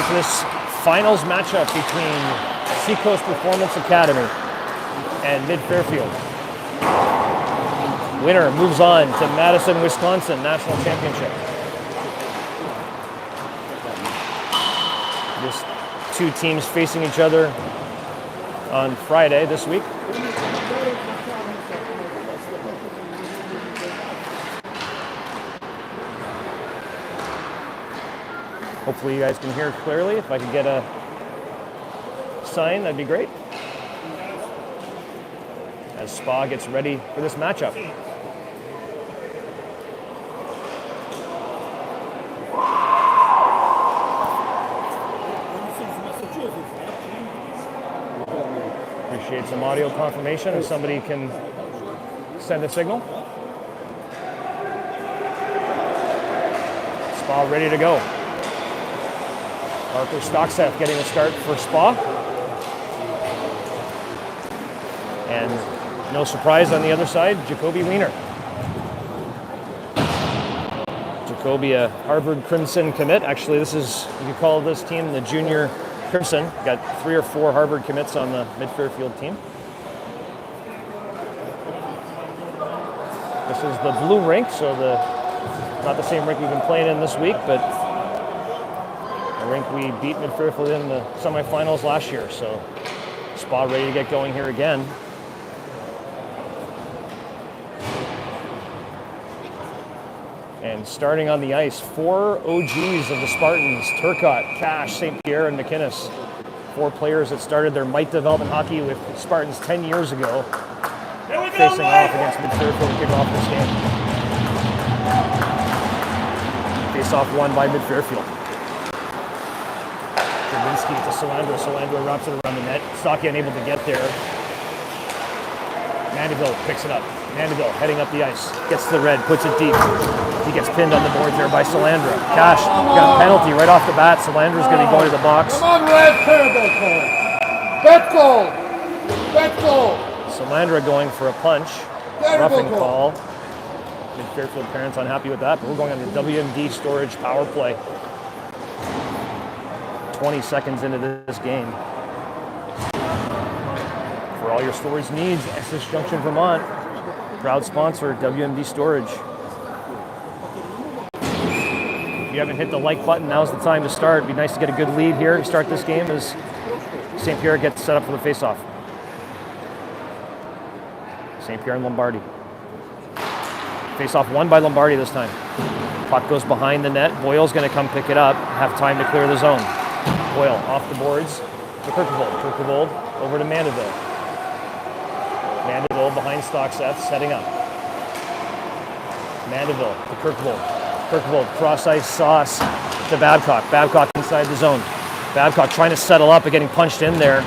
to this finals matchup between Seacoast Performance Academy and MidFairfield. Winner moves on to Madison, Wisconsin National Championship. Just two teams facing each other on Friday this week. Hopefully you guys can hear clearly. If I could get a sign, that'd be great. As Spa gets ready for this matchup. Appreciate some audio confirmation if somebody can send a signal. Spa ready to go. Parker Stockseth getting a start for Spa. And no surprise on the other side, Jacoby Wiener. Jacoby, a Harvard Crimson commit. Actually, this is, you could call this team the Junior Crimson. Got 3 or 4 Harvard commits on the MidFairfield team. This is the blue rink, so not the same rink we've been playing in this week, but the rink we beat MidFairfield in the semifinals last year. So Spa ready to get going here again. And starting on the ice, 4 OGs of the Spartans: Turcotte, Cash, St. Pierre, and McInnes. 4 players that started their Mike development hockey with Spartans 10 years ago, facing off against MidFairfield to kick off this game. Face-off won by MidFairfield. Javinsky to Solandra. Solandra wraps it around the net. Stocky unable to get there. Mandeville picks it up. Mandeville heading up the ice. Gets to the red, puts it deep. He gets pinned on the boards there by Solandra. Cash got a penalty right off the bat. Solandra's going to be going to the box. Come on, red, terrible call. That goal. That goal. Solandra going for a punch. Roughing call. MidFairfield parents unhappy with that, but we're going on the WMD storage power play. 20 seconds into this game. For all your storage needs, SS Junction, Vermont. Proud sponsor, WMD Storage. If you haven't hit the like button, now's the time to start. It'd be nice to get a good lead here to start this game as St. Pierre gets set up for the face-off. St. Pierre and Lombardi. Face-off won by Lombardi this time. Puck goes behind the net. Boyle's going to come pick it up. Have time to clear the zone. Boyle off the boards to Kirkevold. Kirkevold over to Mandeville. Mandeville behind Stockseth, setting up. Mandeville to Kirkevold. Kirkevold cross-ice sauce to Babcock. Babcock inside the zone. Babcock trying to settle up and getting punched in there.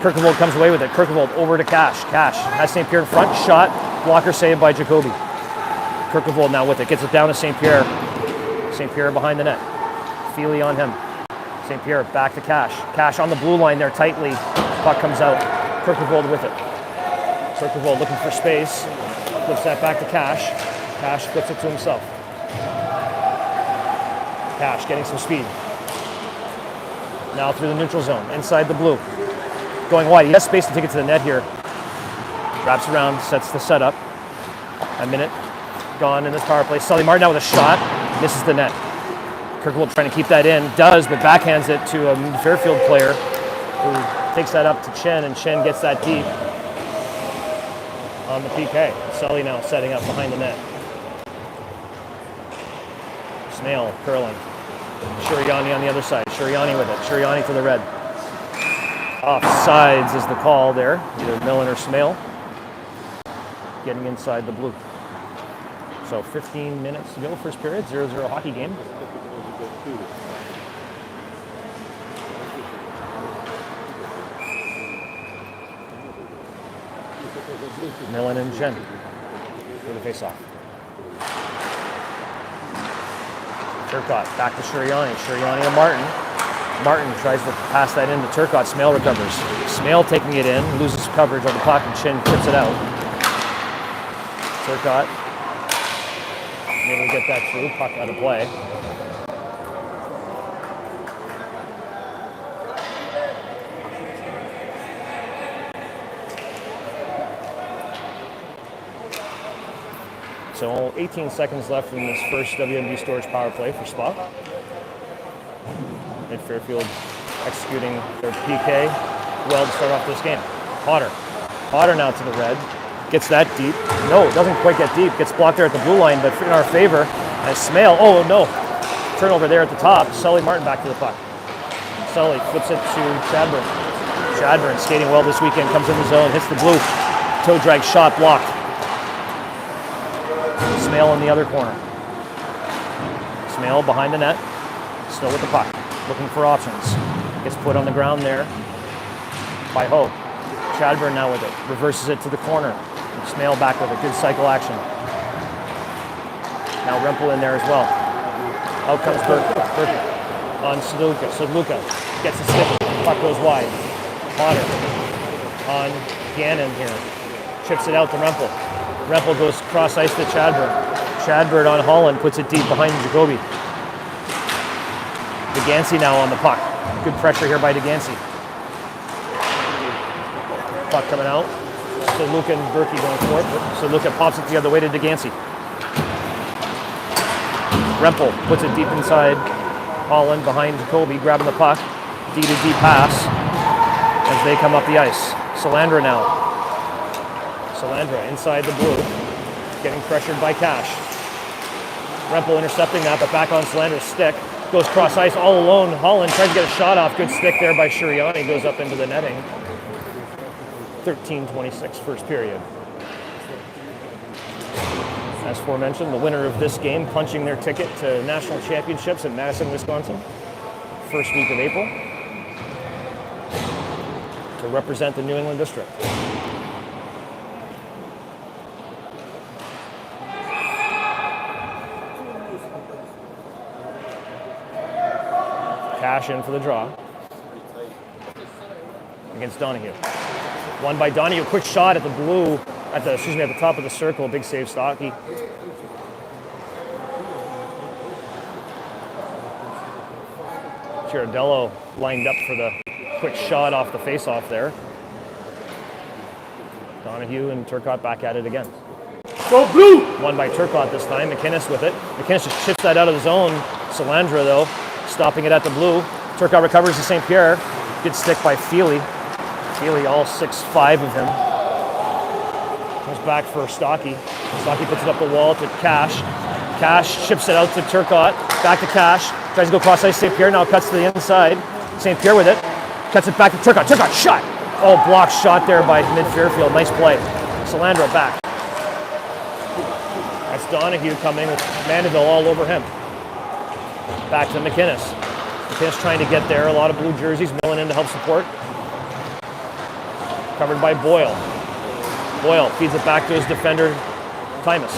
Kirkevold comes away with it. Kirkevold over to Cash. Cash has St. Pierre in front. Shot. Blocker saved by Jacoby. Kirkevold now with it. Gets it down to St. Pierre. St. Pierre behind the net. Feely on him. St. Pierre back to Cash. Cash on the blue line there tightly. Puck comes out. Kirkevold with it. Kirkevold looking for space. Flips that back to Cash. Cash flips it to himself. Cash getting some speed. Now through the neutral zone. Inside the blue. Going wide. He has space to take it to the net here. Wraps around. Sets the setup. A minute gone in this power play. Sully Martin now with a shot. Misses the net. Kirkevold trying to keep that in. Does, but backhands it to a Fairfield player who takes that up to Chen, and Chen gets that deep on the PK. Sully now setting up behind the net. Snail curling. Shuriani on the other side. Shuriani with it. Shuriani to the red. Offsides is the call there. Either Millen or Smale. Getting inside the blue. So 15 minutes to go, first period, 0-0 hockey game. Millen and Chen for the face-off. Turcotte back to Shuriani. Shuriani to Martin. Martin tries to pass that into Turcotte. Smale recovers. Smale taking it in, loses coverage on the puck, and Chen tips it out. Turcotte able to get that through. Puck out of play. So 18 seconds left in this first WMD Storage power play for Spa. MidFairfield executing their PK well to start off this game. Potter now to the red. Gets that deep. No, doesn't quite get deep. Gets blocked there at the blue line, but in our favor. As Smale, oh no. Turnover there at the top. Sully Martin back to the puck. Sully flips it to Chadburn. Chadburn skating well this weekend, comes in the zone, hits the blue. Toe drag shot blocked. Smale in the other corner. Smale behind the net. Still with the puck. Looking for options. Gets put on the ground there by Ho. Chadburn now with it. Reverses it to the corner. Smale back with it. Good cycle action. Now Rempel in there as well. Out comes Berkey on Sedluka. Sedluka gets a stick. Puck goes wide. Potter on Gannon here. Chips it out to Rempel. Rempel goes cross ice to Chadburn. Chadburn on Holland puts it deep behind Jacoby. Degansey now on the puck. Good pressure here by Degansey. Puck coming out. Sedluka and Berkey going for it. Sedluka pops it the other way to Degansey. Rempel puts it deep inside Holland behind Jacoby, grabbing the puck. D-to-D pass as they come up the ice. Salandra now. Salandra inside the blue, getting pressured by Cash. Rempel intercepting that, but back on Salandra's stick. Goes cross ice all alone. Holland tries to get a shot off. Good stick there by Shuriani. Goes up into the netting. 13:26 first period. As aforementioned, the winner of this game punching their ticket to national championships in Madison, Wisconsin. First week of April. To represent the New England District. Cash in for the draw against Donahue. Won by Donahue. Quick shot at the blue, at the top of the circle. Big save, Stocky. Girardello lined up for the quick shot off the face-off there. Donahue and Turcotte back at it again. Go blue! Won by Turcotte this time. McInnes with it. McInnes just chips that out of the zone. Salandra, though, stopping it at the blue. Turcotte recovers to St. Pierre. Good stick by Feely. Feely, all 6'5" of him. Comes back for Stocky. Stocky puts it up the wall to Cash. Cash ships it out to Turcotte. Back to Cash. Tries to go cross ice. St. Pierre now cuts to the inside. St. Pierre with it. Cuts it back to Turcotte. Turcotte shot! Oh, blocked shot there by MidFairfield. Nice play. Salandra back. That's Donahue coming with Mandeville all over him. Back to McInnes. McInnes trying to get there. A lot of blue jerseys. Millen in to help support. Covered by Boyle. Boyle feeds it back to his defender, Tymus.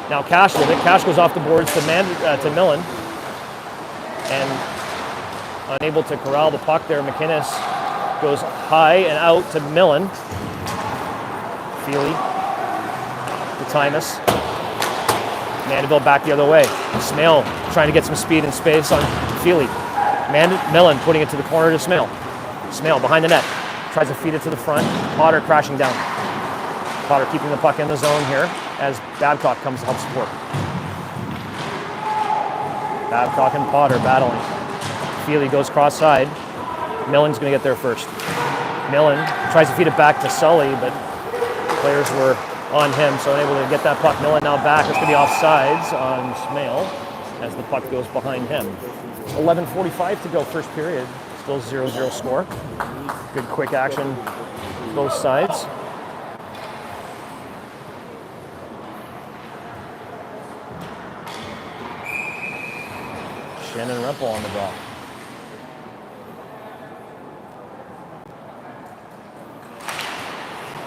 Now Cash with it. Cash goes off the boards to Millen. And unable to corral the puck there, McInnes goes high and out to Millen. Feely to Tymus. Mandeville back the other way. Smale trying to get some speed and space on Feely. Millen putting it to the corner to Smale. Smale behind the net. Tries to feed it to the front. Potter crashing down. Potter keeping the puck in the zone here as Babcock comes to help support. Babcock and Potter battling. Feely goes cross side. Millen's going to get there first. Millen tries to feed it back to Sully, but players were on him, so unable to get that puck. Millen now back. It's going to be offsides on Smale as the puck goes behind him. 11:45 to go first period. Still 0-0 score. Good quick action both sides. Shannon Rempel on the ball.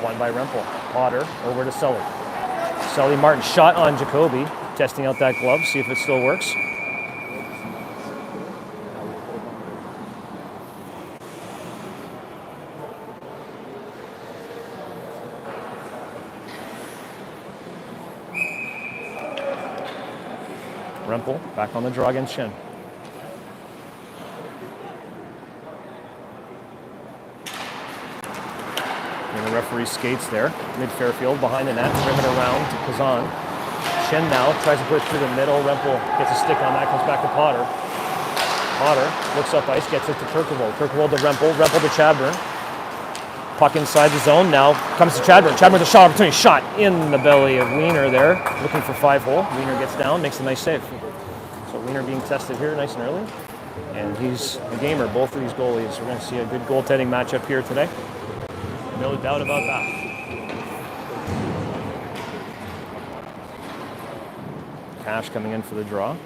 Won by Rempel. Potter over to Sully. Sully Martin shot on Jacoby. Testing out that glove, see if it still works. Rempel back on the draw against Shin. And the referee skates there. MidFairfield behind the net, rimming around to Kazan. Shin now tries to put it through the middle. Rempel gets a stick on that, comes back to Potter. Potter looks up ice, gets it to Kirkavold. Kirkavold to Rempel. Rempel to Chadburn. Puck inside the zone now comes to Chadburn. Chadburn with a shot opportunity. Shot in the belly of Wiener there. Looking for 5-hole. Wiener gets down, makes a nice save. So Wiener being tested here nice and early. And he's a gamer, both of these goalies. We're going to see a good goaltending matchup here today. No doubt about that. Cash coming in for the draw.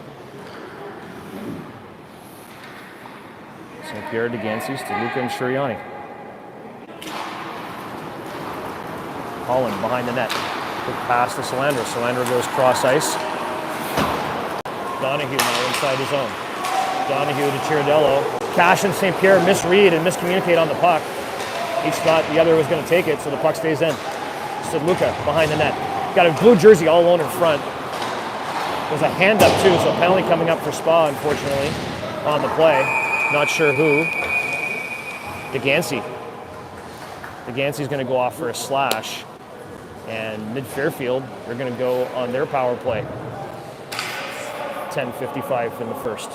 St. Pierre to Gansis to Luca and Shuriani. Holland behind the net. Quick pass to Salandra. Salandra goes cross ice. Donahue now inside his own. Donahue to Chiridello. Cash and St. Pierre misread and miscommunicate on the puck. Each thought the other was going to take it, so the puck stays in. So Luca behind the net. Got a blue jersey all alone in front. There's a hand up too, so penalty coming up for Spa, unfortunately, on the play. Not sure who. DeGansey. DeGansey's going to go off for a slash. And MidFairfield, they're going to go on their power play. 10:55 in the first.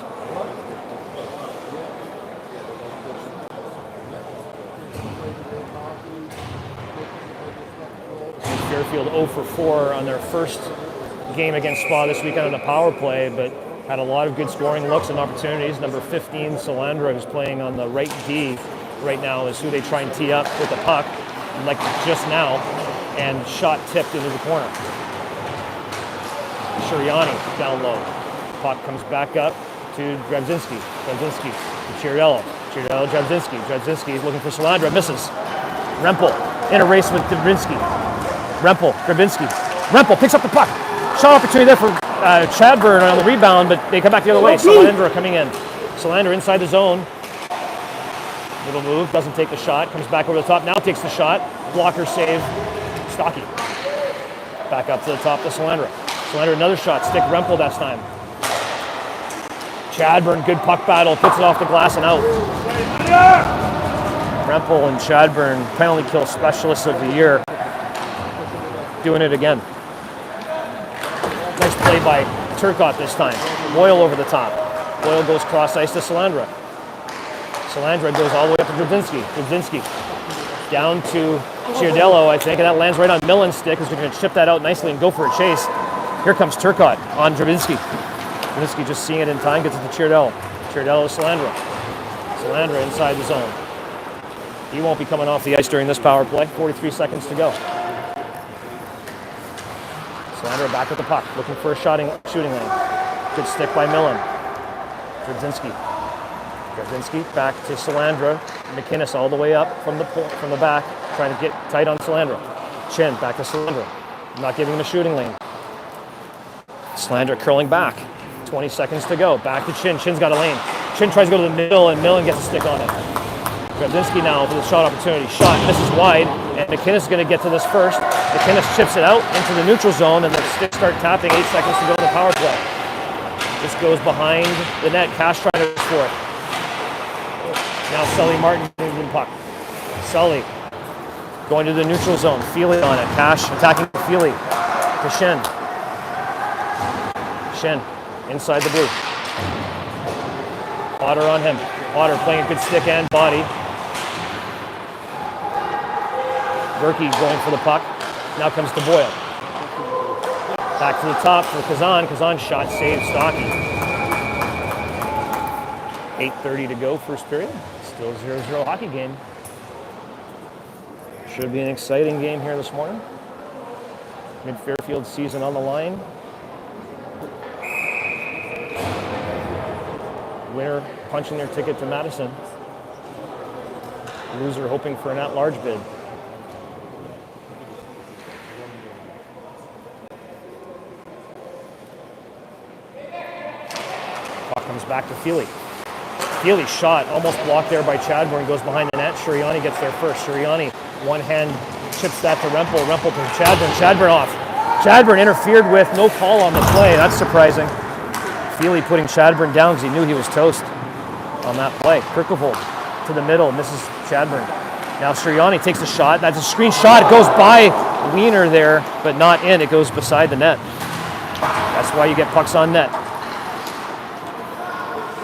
Fairfield 0 for 4 on their first game against Spa this weekend on the power play, but had a lot of good scoring looks and opportunities. Number 15, Salandra, who's playing on the right D right now, is who they try and tee up with the puck, like just now, and shot tipped into the corner. Shuriani down low. Puck comes back up to Drabzinski. Drabzinski to Chiridello. Chiridello, Drabzinski. Drabzinski is looking for Salandra, misses. Rempel in a race with Drabzinski. Rempel, Drabzinski. Rempel picks up the puck. Shot opportunity there for Chadburn on the rebound, but they come back the other way. Salandra coming in. Salandra inside the zone. Little move, doesn't take the shot. Comes back over the top, now takes the shot. Blocker save, Stocky. Back up to the top to Salandra. Salandra another shot, stick Rempel this time. Chadburn, good puck battle, puts it off the glass and out. Rempel and Chadburn, penalty kill specialists of the year. Doing it again. Nice play by Turcotte this time. Boyle over the top. Boyle goes cross ice to Salandra. Salandra goes all the way up to Drabzinski. Drabzinski down to Chiridello, I think, and that lands right on Millen's stick. He's going to chip that out nicely and go for a chase. Here comes Turcotte on Drabzinski. Drabzinski just seeing it in time, gets it to Chiridello. Chiridello to Salandra. Salandra inside the zone. He won't be coming off the ice during this power play. 43 seconds to go. Salandra back with the puck, looking for a shooting lane. Good stick by Millen. Drabzinski. Drabzinski back to Salandra. McInnes all the way up from the back, trying to get tight on Salandra. Chin back to Salandra. Not giving him a shooting lane. Salandra curling back. 20 seconds to go. Back to Chin. Chin's got a lane. Chin tries to go to the middle, and Millen gets a stick on it. Drabzinski now for the shot opportunity. Shot misses wide, and McInnes is going to get to this first. McInnes chips it out into the neutral zone, and the sticks start tapping. 8 seconds to go in the power play. This goes behind the net. Cash trying to score it. Now Sully Martin moving puck. Sully going to the neutral zone. Feely on it. Cash attacking Feely to Shen. Shen inside the blue. Potter on him. Potter playing a good stick and body. Berkey going for the puck. Now comes to Boyle. Back to the top for Kazan. Kazan shot saved Stocky. 8:30 to go, first period. Still 0-0 hockey game. Should be an exciting game here this morning. MidFairfield season on the line. Winner punching their ticket to Madison. Loser hoping for an at-large bid. Puck comes back to Feely. Feely shot, almost blocked there by Chadburn, goes behind the net. Shuriani gets there first. Shuriani, one hand, chips that to Rempel. Rempel to Chadburn. Chadburn off. Chadburn interfered with, no call on the play. That's surprising. Feely putting Chadburn down because he knew he was toast on that play. Kirkavold to the middle, misses Chadburn. Now Sirianni takes the shot. That's a screen shot. It goes by Wiener there, but not in. It goes beside the net. That's why you get pucks on net.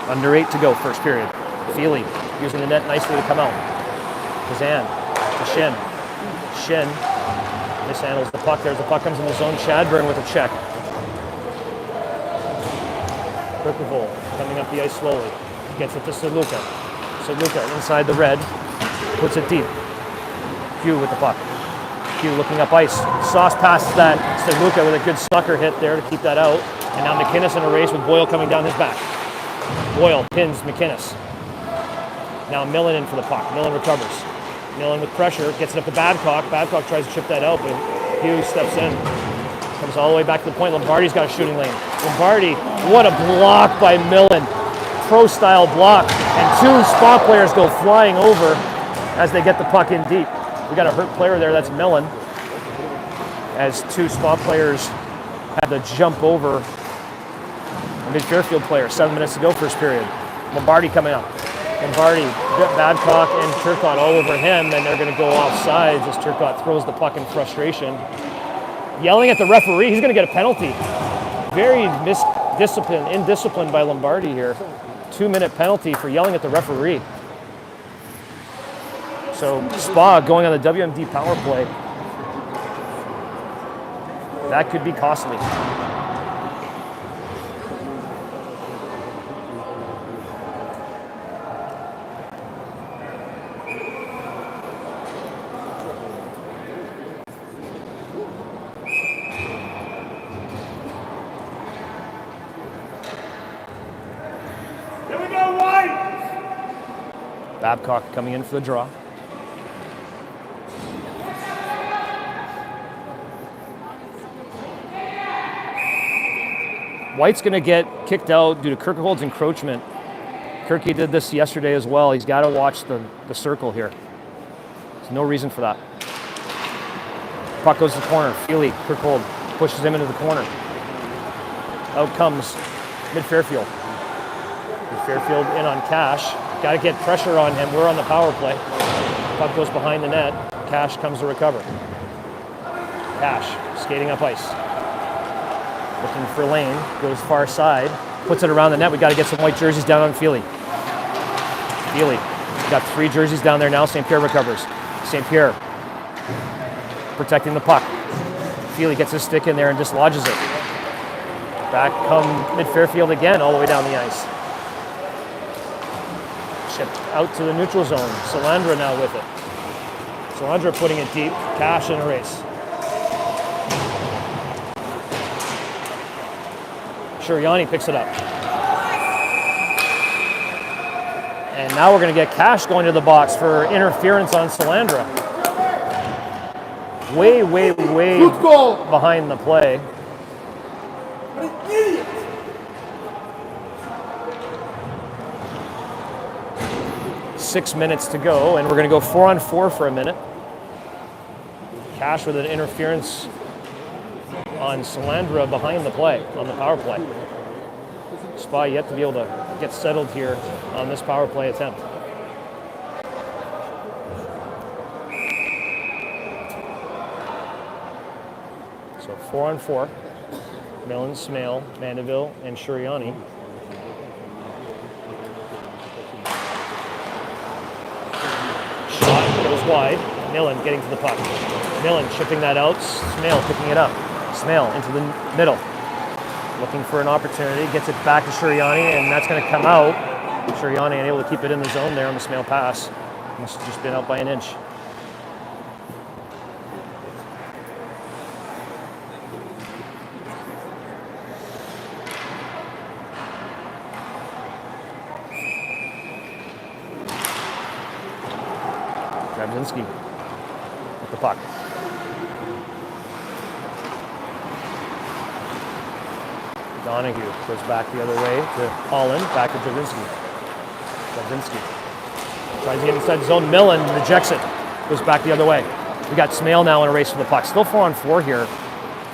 Under 8 to go, first period. Feely using the net nicely to come out. Kazan to Shin. Shin mishandles the puck there. The puck comes in the zone. Chadburn with a check. Kirkavold coming up the ice slowly. Gets it to Sedluka. Sedluka inside the red. Puts it deep. Hugh with the puck. Hugh looking up ice. Sauce passes that. Sedluka with a good sucker hit there to keep that out. And now McInnes in a race with Boyle coming down his back. Boyle pins McInnes. Now Millen in for the puck. Millen recovers. Millen with pressure. Gets it up to Babcock. Babcock tries to chip that out, but Hugh steps in. Comes all the way back to the point. Lombardi's got a shooting lane. Lombardi, what a block by Millen. Pro-style block. And two spot players go flying over as they get the puck in deep. We got a hurt player there, that's Millen. As two spot players had to jump over a MidFairfield player. 7 minutes to go, first period. Lombardi coming up. Lombardi, Babcock, and Turcotte all over him, and they're going to go off sides as Turcotte throws the puck in frustration. Yelling at the referee, he's going to get a penalty. Very indisciplined by Lombardi here. 2-minute penalty for yelling at the referee. So Spa going on the WMD power play. That could be costly. Here we go, White! Babcock coming in for the draw. White's going to get kicked out due to Kirkevold's encroachment. Kirky did this yesterday as well. He's got to watch the circle here. There's no reason for that. Puck goes to the corner. Feely, Kirkvold pushes him into the corner. Out comes MidFairfield. MidFairfield in on Cash. Got to get pressure on him. We're on the power play. Puck goes behind the net. Cash comes to recover. Cash skating up ice. Looking for lane, goes far side, puts it around the net. We got to get some white jerseys down on Feely. Feely, got 3 jerseys down there now. St. Pierre recovers. St. Pierre protecting the puck. Feely gets his stick in there and dislodges it. Back come MidFairfield again, all the way down the ice. Shipped out to the neutral zone. Salandra now with it. Salandra putting it deep. Cash in a race. Sirianni picks it up. And now we're going to get Cash going to the box for interference on Salandra. Way behind the play. What an idiot! Six minutes to go, and we're going to go 4-on-4 for a minute. Cash with an interference on Salandra behind the play, on the power play. Spa yet to be able to get settled here on this power play attempt. So 4-on-4. Millen, Smale, Mandeville, and Sirianni. Shot goes wide. Millen getting to the puck. Millen chipping that out. Smale picking it up. Smale into the middle. Looking for an opportunity. Gets it back to Sirianni, and that's going to come out. Sirianni unable to keep it in the zone there on the Smale pass. Must have just been out by an inch. Grabzinski with the puck. Donahue goes back the other way to Holland, back to Javinski. Tries to get inside the zone. Millen rejects it. Goes back the other way. We got Smale now in a race for the puck. Still 4-on-4 here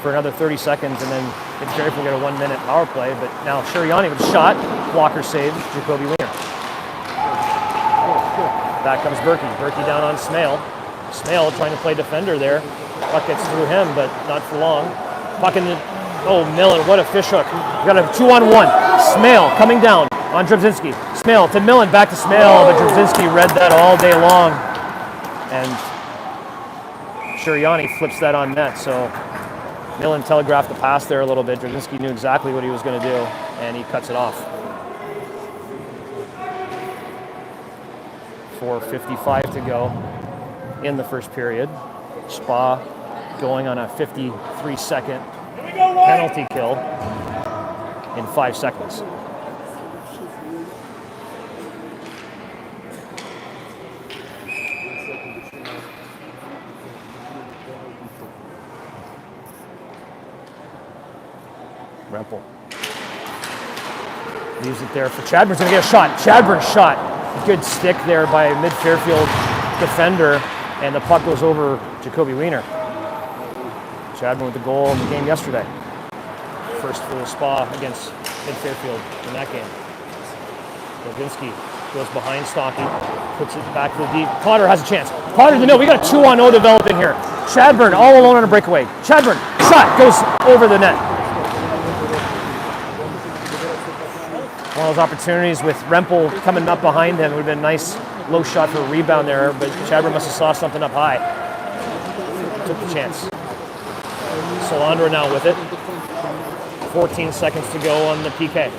for another 30 seconds, and then MidFairfield will get a 1-minute power play. But now Sirianni with a shot. Blocker saved. Jacoby Wiener. Back comes Berkey. Berkey down on Smale. Smale trying to play defender there. Puck gets through him, but not for long. Puck in the, oh, Millen, what a fish hook. We got a 2-on-1. Smale coming down on Drabzinski. Smale to Millen, back to Smale, but Drabzinski read that all day long. And Shuriani flips that on net, so Millen telegraphed the pass there a little bit. Drabzinski knew exactly what he was going to do, and he cuts it off. 4:55 to go in the first period. Spa going on a 53-second penalty kill in 5 seconds. Rempel leaves it there for Chadburn's going to get a shot. Chadburn's shot. Good stick there by a MidFairfield defender, and the puck goes over Jacoby Wiener. Chadburn with the goal in the game yesterday. First for the Spa against MidFairfield in that game. Levinsky goes behind Stocky, puts it back to the deep. Potter has a chance. Potter to the net. We got a 2-on-0 developing here. Chadburn all alone on a breakaway. Chadburn, shot, goes over the net. One of those opportunities with Rempel coming up behind him. It would have been a nice low shot for a rebound there, but Chadburn must have saw something up high. Took the chance. Solandra now with it. 14 seconds to go on the PK.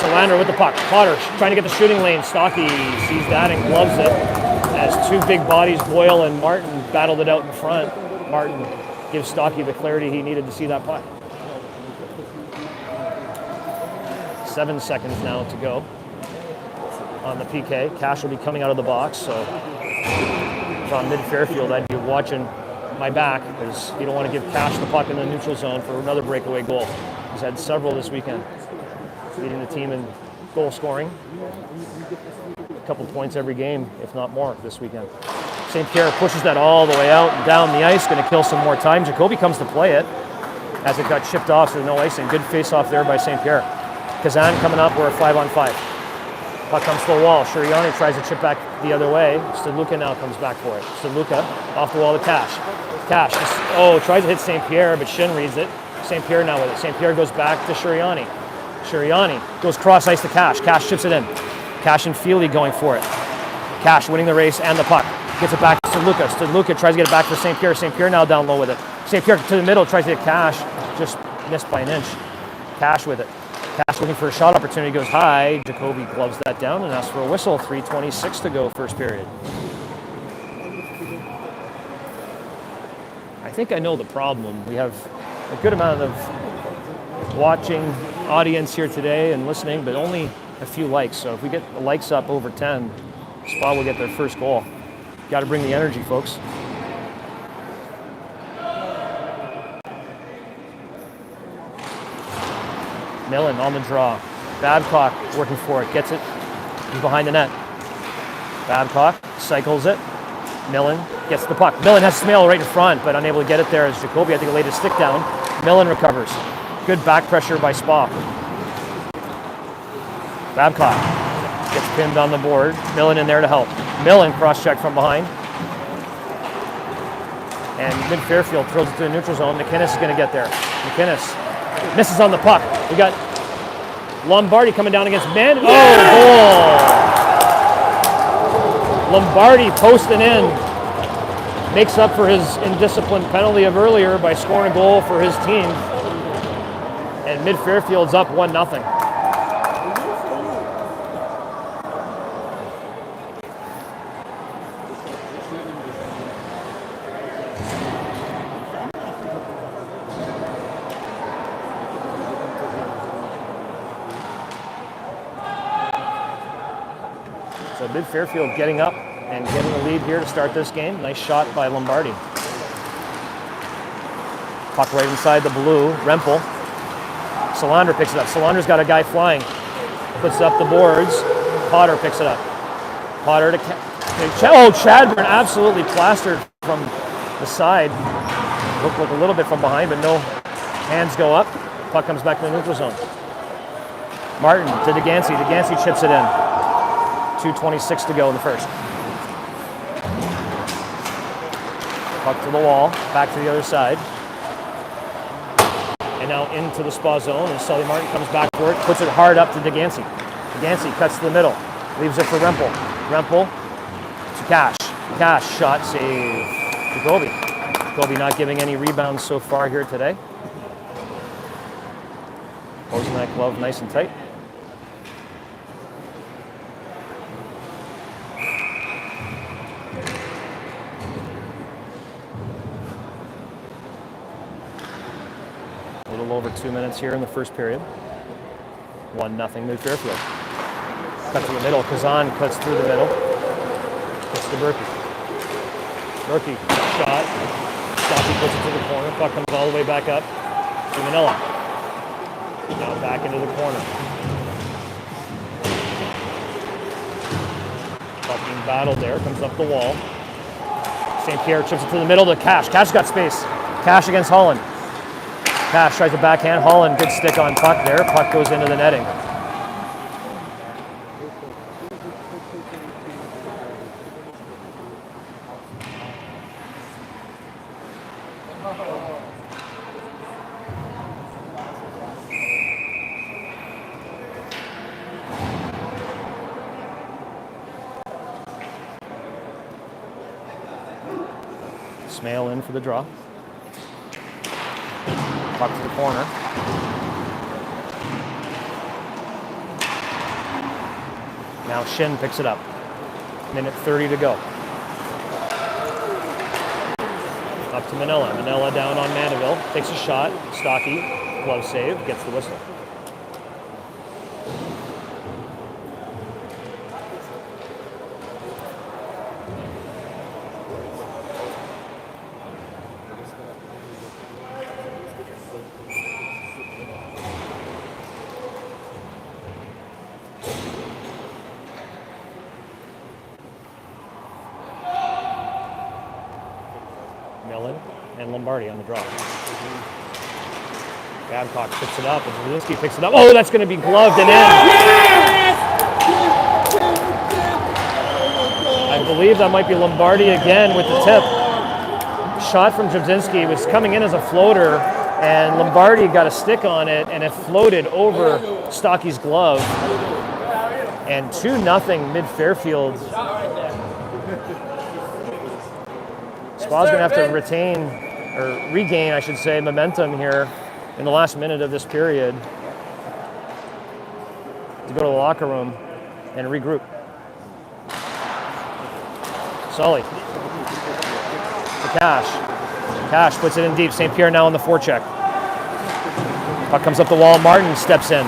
Solandra with the puck. Potter trying to get the shooting lane. Stocky sees that and gloves it as two big bodies, Boyle and Martin, battled it out in front. Martin gives Stocky the clarity he needed to see that puck. 7 seconds now to go on the PK. Cash will be coming out of the box, so if I'm MidFairfield, I'd be watching my back because you don't want to give Cash the puck in the neutral zone for another breakaway goal. He's had several this weekend, leading the team in goal scoring. A couple points every game, if not more, this weekend. St. Pierre pushes that all the way out and down the ice, going to kill some more time. Jacoby comes to play it as it got chipped off, so no icing. Good face-off there by St. Pierre. Kazan coming up, we're 5-on-5. Puck comes to the wall. Shuriani tries to chip back the other way. Stadluka now comes back for it. Stadluka off the wall to Cash. Cash just, tries to hit St. Pierre, but Shin reads it. St. Pierre now with it. St. Pierre goes back to Shuriani. Shuriani goes cross ice to Cash. Cash chips it in. Cash and Feely going for it. Cash winning the race and the puck. Gets it back to Stadluka. Stadluka tries to get it back for St. Pierre. St. Pierre now down low with it. St. Pierre to the middle, tries to get Cash. Just missed by an inch. Cash with it. Cash looking for a shot opportunity, goes high. Jacoby gloves that down and asks for a whistle. 3:26 to go, first period. I think I know the problem. We have a good amount of watching audience here today and listening, but only a few likes. So if we get the likes up over 10, Spa will get their first goal. Got to bring the energy, folks. Millen on the draw. Babcock working for it. Gets it. He's behind the net. Babcock cycles it. Millen gets the puck. Millen has Smale right in front, but unable to get it there as Jacoby, I think, laid his stick down. Millen recovers. Good back pressure by Spa. Babcock gets pinned on the board. Millen in there to help. Millen cross-check from behind. And MidFairfield throws it to the neutral zone. McInnes is going to get there. McInnes misses on the puck. We got Lombardi coming down against Man. Oh, goal! Lombardi posting in. Makes up for his indisciplined penalty of earlier by scoring a goal for his team. And MidFairfield's up 1-0. So MidFairfield getting up and getting the lead here to start this game. Nice shot by Lombardi. Puck right inside the blue. Rempel. Solandra picks it up. Solandra's got a guy flying. Puts up the boards. Potter picks it up. Potter to Chadburn absolutely plastered from the side. Looked like a little bit from behind, but no hands go up. Puck comes back to the neutral zone. Martin to Degansey. Degansey chips it in. 2:26 to go in the first. Puck to the wall, back to the other side. And now into the spa zone, and Sully Martin comes back for it, puts it hard up to DeGansey. DeGansey cuts to the middle, leaves it for Rempel. Rempel to Cash. Cash, shot, save to Gobi. Gobi not giving any rebounds so far here today. Closing that glove nice and tight. A little over 2 minutes here in the first period. 1-0 MidFairfield. Cut to the middle. Kazan cuts through the middle. Gets to Berkey. Berkey, shot. Stocky puts it to the corner. Puck comes all the way back up to Manila. Now back into the corner. Puck being battled there. Comes up the wall. St. Pierre chips it to the middle to Cash. Cash got space. Cash against Holland. Cash tries a backhand. Holland, good stick on puck there. Puck goes into the netting. Smale in for the draw. Puck to the corner. Now Shin picks it up. Minute 30 to go. Up to Manila. Manila down on Mandeville. Takes a shot. Stocky, glove save, gets the whistle. And Lombardi on the draw. Babcock picks it up, and Zielinski picks it up. Oh, that's going to be gloved and in. I believe that might be Lombardi again with the tip. Shot from Jabzinski was coming in as a floater, and Lombardi got a stick on it, and it floated over Stocky's glove. And 2-0 MidFairfield. Spa's going to have to regain, I should say, momentum here in the last minute of this period to go to the locker room and regroup. Sully to Cash. Cash puts it in deep. St. Pierre now on the forecheck. Puck comes up the wall. Martin steps in.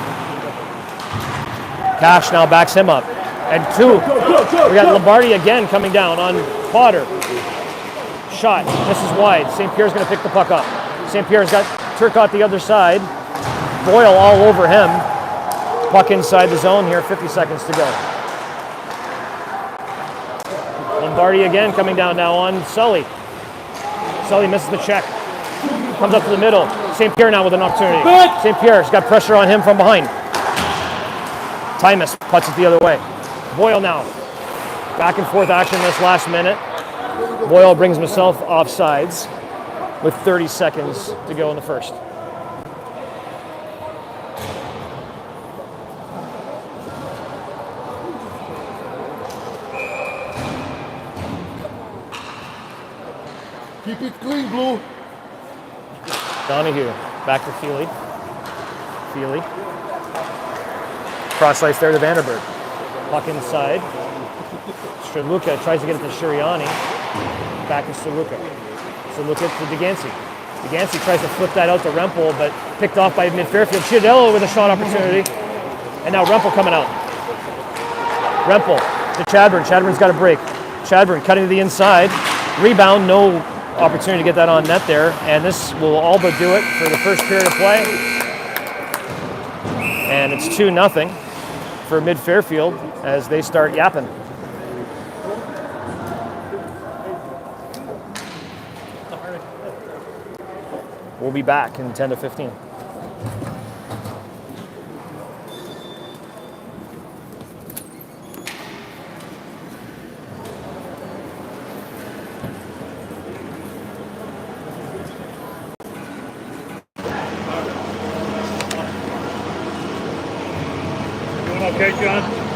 Cash now backs him up. And two. We got Lombardi again coming down on Potter. Shot, misses wide. St. Pierre's going to pick the puck up. St. Pierre's got Turcotte the other side. Boyle all over him. Puck inside the zone here, 50 seconds to go. Lombardi again coming down now on Sully. Sully misses the check. Comes up to the middle. St. Pierre now with an opportunity. St. Pierre's got pressure on him from behind. Tymus puts it the other way. Boyle now. Back and forth action this last minute. Boyle brings himself off sides with 30 seconds to go in the first. Keep it clean, Blue. Donahue back to Feely. Feely. Cross ice there to Vanderberg. Puck inside. Strzeluka tries to get it to Shiriani. Back to Saruka. Saruka to DeGansey. DeGansey tries to flip that out to Rempel, but picked off by MidFairfield. Chiadello with a shot opportunity. And now Rempel coming out. Rempel to Chadburn. Chadburn's got a break. Chadburn cutting to the inside. Rebound, no opportunity to get that on net there. And this will all but do it for the first period of play. And it's 2-0 for MidFairfield as they start yapping. We'll be back in 10 to 15. Okay, John.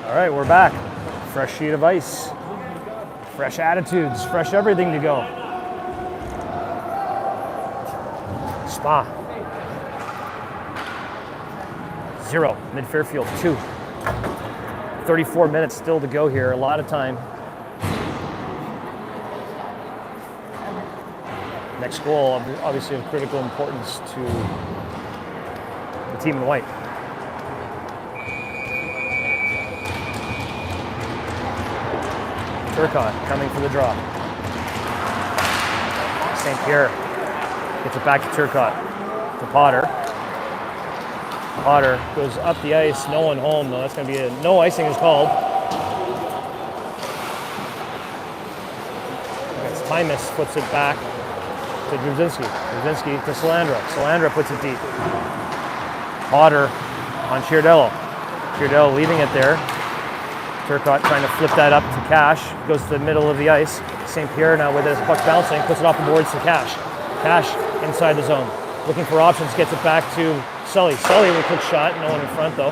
All right, we're back. Fresh sheet of ice. Fresh attitudes, fresh everything to go. Spa. 0. MidFairfield 2. 34 minutes still to go here. A lot of time. Next goal, obviously of critical importance to the team in white. Turcotte coming for the draw. St. Pierre gets it back to Turcotte. To Potter. Potter goes up the ice. No one home though. That's going to be no icing is called. That's Tymus flips it back to Drzezinski. Drzezinski to Salandra. Salandra puts it deep. Potter on Chiardello. Chiardello leaving it there. Turcotte trying to flip that up to Cash. Goes to the middle of the ice. St. Pierre now with his puck bouncing, puts it off the boards to Cash. Cash inside the zone. Looking for options, gets it back to Sully. Sully with a quick shot, no one in front though.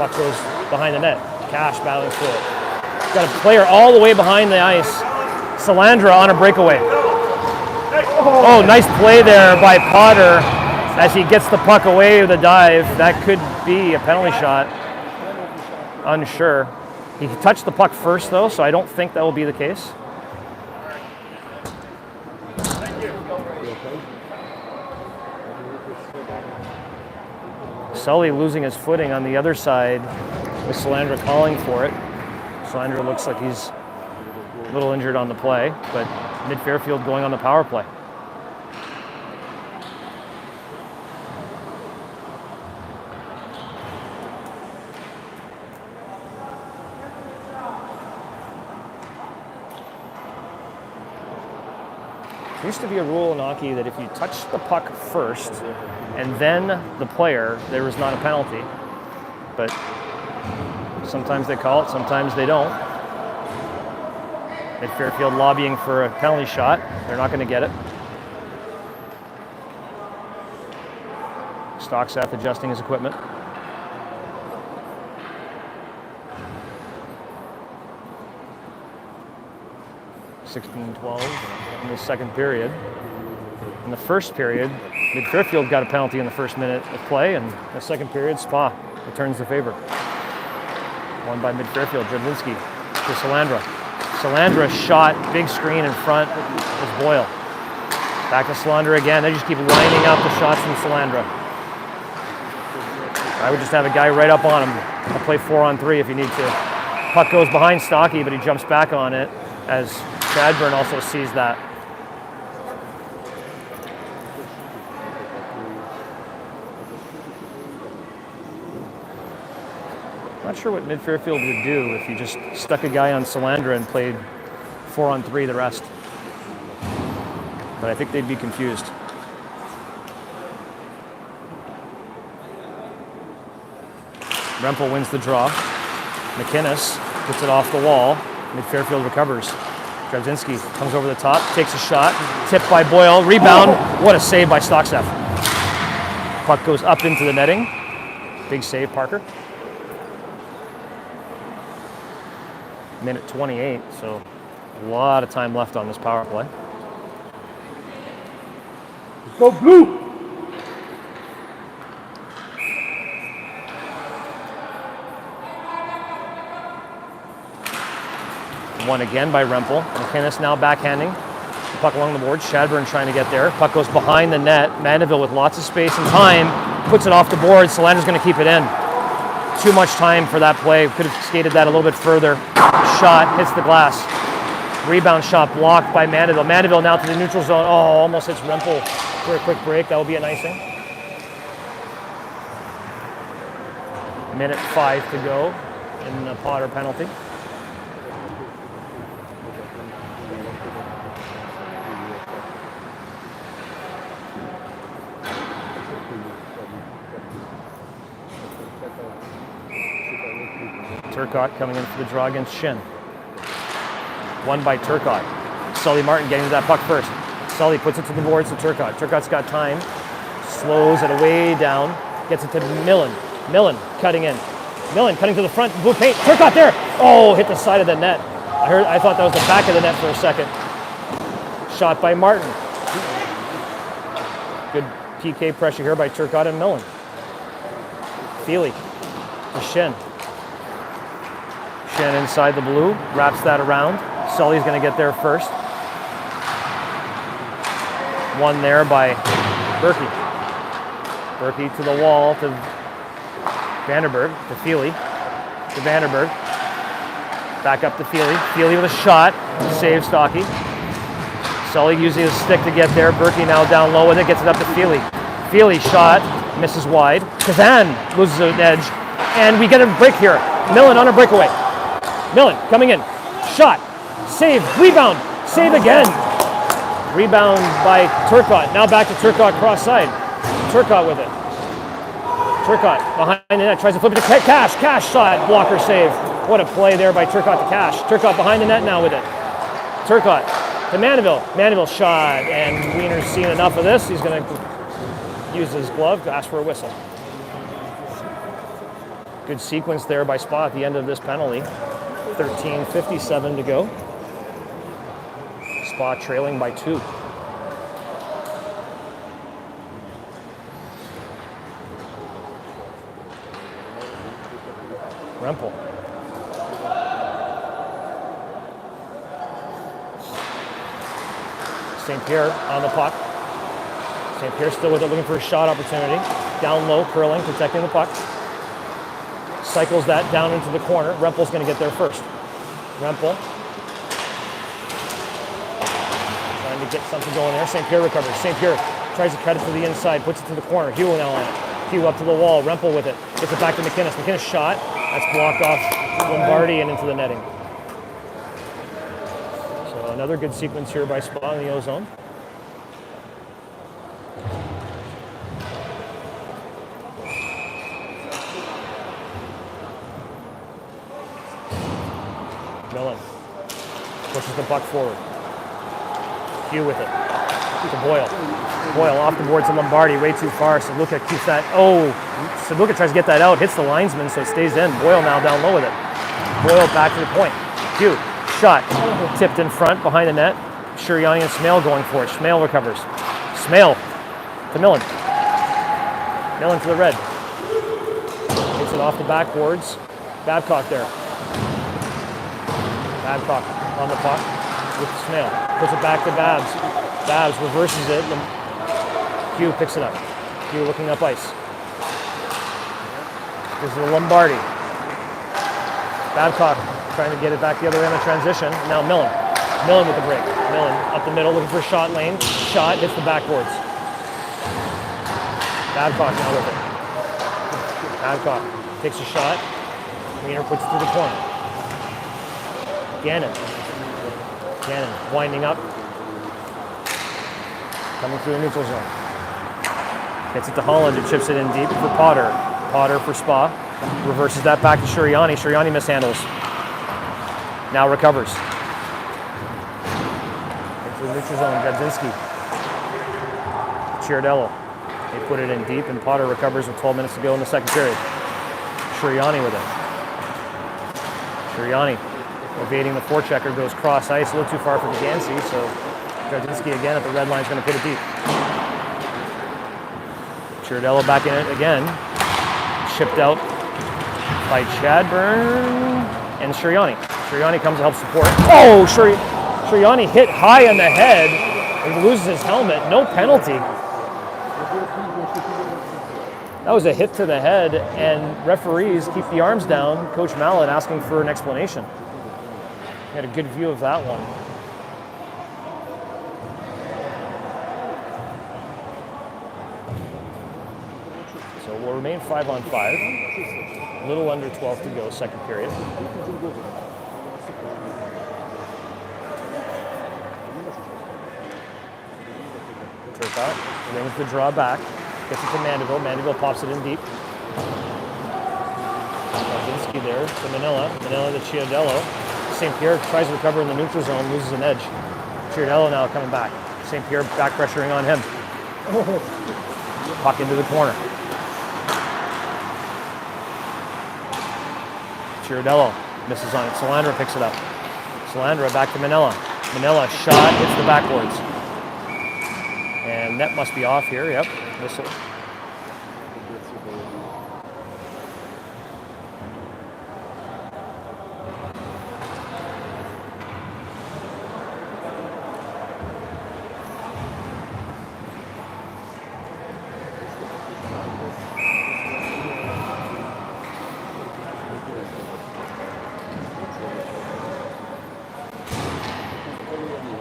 Puck goes behind the net. Cash battling through it. Got a player all the way behind the ice. Salandra on a breakaway. Oh, nice play there by Potter as he gets the puck away with a dive. That could be a penalty shot. Unsure. He touched the puck first though, so I don't think that will be the case. Sully losing his footing on the other side with Salandra calling for it. Salandra looks like he's a little injured on the play, but MidFairfield going on the power play. There used to be a rule in hockey that if you touch the puck first and then the player, there was not a penalty. But sometimes they call it, sometimes they don't. MidFairfield lobbying for a penalty shot. They're not going to get it. Stockseth adjusting his equipment. (16-12) in the second period. In the first period, MidFairfield got a penalty in the first minute of play, and the second period, Spa returns the favor. Won by MidFairfield. Drzezinski to Salandra. Salandra shot, big screen in front is Boyle. Back to Salandra again. They just keep lining up the shots from Salandra. I would just have a guy right up on him. I'll play 4-on-3 if you need to. Puck goes behind Stocky, but he jumps back on it as Chadburn also sees that. Not sure what MidFairfield would do if you just stuck a guy on Salandra and played 4-on-3 the rest. But I think they'd be confused. Rempel wins the draw. McInnes gets it off the wall. MidFairfield recovers. Drzezinski comes over the top, takes a shot, tipped by Boyle, rebound. What a save by Stockseth. Puck goes up into the netting. Big save, Parker. Minute 28, so a lot of time left on this power play. Go blue! Won again by Rempel. McInnes now backhanding. The puck along the boards. Chadburn trying to get there. Puck goes behind the net. Mandeville with lots of space and time puts it off the board. Salandra's going to keep it in. Too much time for that play. Could have skated that a little bit further. Shot hits the glass. Rebound shot blocked by Mandeville. Mandeville now to the neutral zone. Oh, almost hits Rempel for a quick break. That will be an icing. Minute 5 to go in the Potter penalty. Turcotte coming in for the draw against Shin. Won by Turcotte. Sully Martin getting to that puck first. Sully puts it to the boards to Turcotte. Turcotte's got time. Slows it way down. Gets it to Millen. Millen cutting in. Millen cutting to the front, blue paint. Turcotte there. Oh, hit the side of the net. I thought that was the back of the net for a second. Shot by Martin. Good PK pressure here by Turcotte and Millen. Feely to Shin. Shin inside the blue, wraps that around. Sully's going to get there first. One there by Berkey. Berkey to the wall to Vandenberg, to Feely, to Vandenberg. Back up to Feely. Feely with a shot, save Stocky. Sully using his stick to get there. Berkey now down low and it gets it up to Feely. Feely shot, misses wide. Kazan loses an edge. And we get a break here. Millen on a breakaway. Millen coming in. Shot, save, rebound, save again. Rebound by Turcotte. Now back to Turcotte cross side. Turcotte with it. Turcotte behind the net, tries to flip it to Cash. Cash shot, blocker save. What a play there by Turcotte to Cash. Turcotte behind the net now with it. Turcotte to Mandeville. Mandeville shot, and Wiener's seen enough of this. He's going to use his glove to ask for a whistle. Good sequence there by Spa at the end of this penalty. 13:57 to go. Spa trailing by 2. Rempel. St. Pierre on the puck. St. Pierre still with it, looking for a shot opportunity. Down low, curling, protecting the puck. Cycles that down into the corner. Rempel's going to get there first. Rempel. Trying to get something going there. St. Pierre recovers. St. Pierre tries to cut it to the inside, puts it to the corner. Hugh now on it. Hugh up to the wall. Rempel with it. Gets it back to McInnes. McInnes shot. That's blocked off Lombardi and into the netting. So another good sequence here by Spa in the O-zone. Millen pushes the puck forward. Hugh with it. To Boyle. Boyle off the board to Lombardi, way too far. Saluka keeps that. Oh, Saluka tries to get that out, hits the linesman, so it stays in. Boyle now down low with it. Boyle back to the point. Hugh, shot, tipped in front, behind the net. Shuriani and Smale going for it. Smale recovers. Smale to Millen. Millen to the red. Gets it off the backboards. Babcock there. Babcock on the puck with Smale. Puts it back to Babs. Babs reverses it. Hugh picks it up. Hugh looking up ice. This is Lombardi. Babcock trying to get it back the other end of transition. Now Millen. Millen with the break. Millen up the middle looking for a shot lane. Shot hits the backboards. Babcock now with it. Babcock takes a shot. Wiener puts it to the corner. Gannon. Gannon winding up. Coming through the neutral zone. Gets it to Holland and chips it in deep for Potter. Potter for Spa. Reverses that back to Shuriani. Shuriani mishandles. Now recovers. Into the neutral zone. Gadzinski. Ciardello. They put it in deep and Potter recovers with 12 minutes to go in the second period. Shuriani with it. Shuriani evading the forechecker, goes cross ice, a little too far for the Gansey, so Gadzinski again at the red line is going to put it deep. Ciardello back in it again. Shipped out by Chadburn and Shuriani. Shuriani comes to help support. Oh, Shuriani hit high on the head and loses his helmet. No penalty. That was a hit to the head, and referees keep the arms down. Coach Mallet asking for an explanation. Had a good view of that one. So we'll remain 5-on-5. A little under 12 to go, second period. Turcotte rings the draw back. Gets it to Mandeville. Mandeville pops it in deep. Gadzinski there to Manila. Manila to Ciardello. St. Pierre tries to recover in the neutral zone, loses an edge. Ciardello now coming back. St. Pierre back pressuring on him. Puck into the corner. Girardello misses on it. Salandra picks it up. Salandra back to Manella. Manella shot, hits the backboards. And net must be off here, yep. Whistle.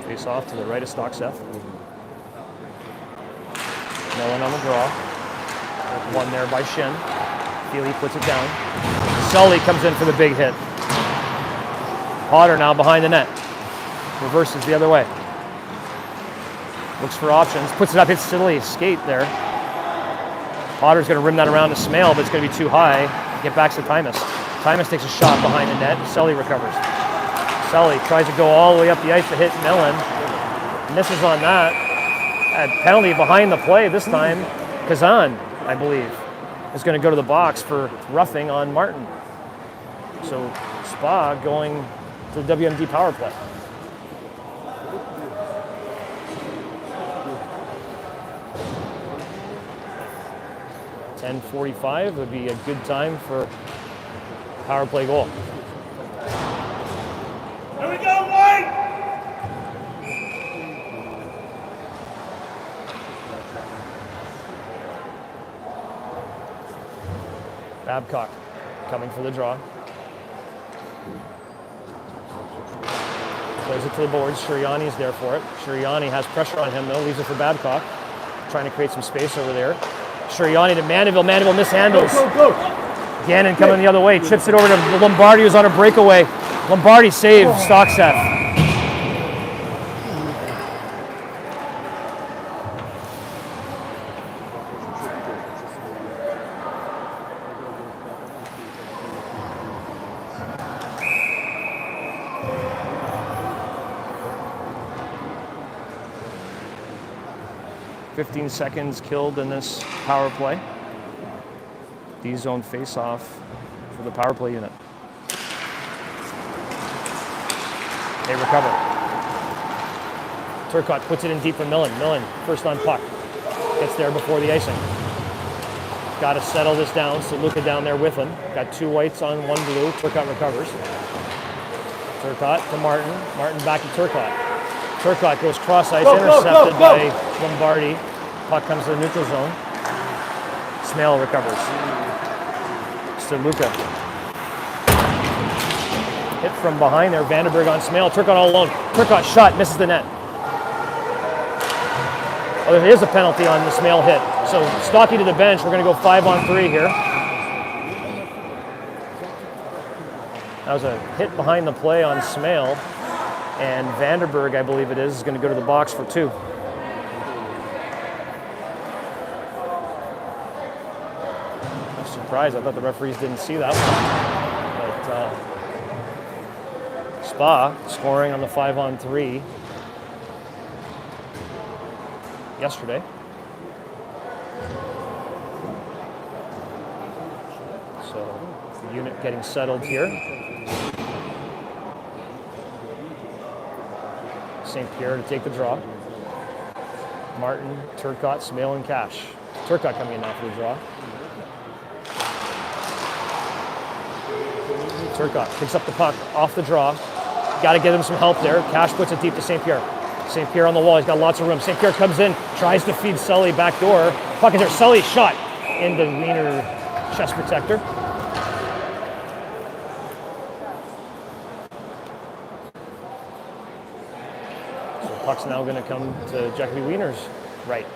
Face off to the right of Stockseth. Millen on the draw. One there by Shin. Feely puts it down. Sully comes in for the big hit. Potter now behind the net. Reverses the other way. Looks for options. Puts it up, hits Sully's skate there. Potter's going to rim that around to Smale, but it's going to be too high. Get back to Tymus. Tymus takes a shot behind the net. Sully recovers. Sully tries to go all the way up the ice to hit Millen. Misses on that. A penalty behind the play this time. Kazan, I believe, is going to go to the box for roughing on Martin. So Spa going to the WMD power play. .10:45 would be a good time for power play goal. Here we go, White! Babcock coming for the draw. Plays it to the boards. Shuriani's there for it. Shuriani has pressure on him though, leaves it for Babcock. Trying to create some space over there. Shuriani to Mandeville. Mandeville mishandles. Go. Gannon coming the other way. Chips it over to Lombardi, who's on a breakaway. Lombardi saves Stockseth. .15 seconds killed in this power play. D-zone face-off for the power play unit. They recover. Turcotte puts it in deep for Millen. Millen, first on puck. Gets there before the icing. Got to settle this down, so Luca down there with him. Got two whites on one blue. Turcotte recovers. Turcotte to Martin. Martin back to Turcotte. Turcotte goes cross-ice, intercepted by Lombardi. Puck comes to the neutral zone. Smale recovers. It's to Luca. Hit from behind there. Vandenberg on Smale. Turcotte all alone. Turcotte shot, misses the net. Oh, there is a penalty on the Smale hit. So Stocky to the bench. We're going to go 5-on-3 here. That was a hit behind the play on Smale. And Vandenberg, I believe it is going to go to the box for 2. I'm surprised. I thought the referees didn't see that one. But Spa scoring on the 5-on-3 yesterday. So the unit getting settled here. St. Pierre to take the draw. Martin, Turcotte, Smale, and Cash. Turcotte coming in now for the draw. Turcotte picks up the puck off the draw. Got to get him some help there. Cash puts it deep to St. Pierre. St. Pierre on the wall. He's got lots of room. St. Pierre comes in, tries to feed Sully back door. Puck is there. Sully shot into Wiener chest protector. Puck's now going to come to Jacoby Wiener's right.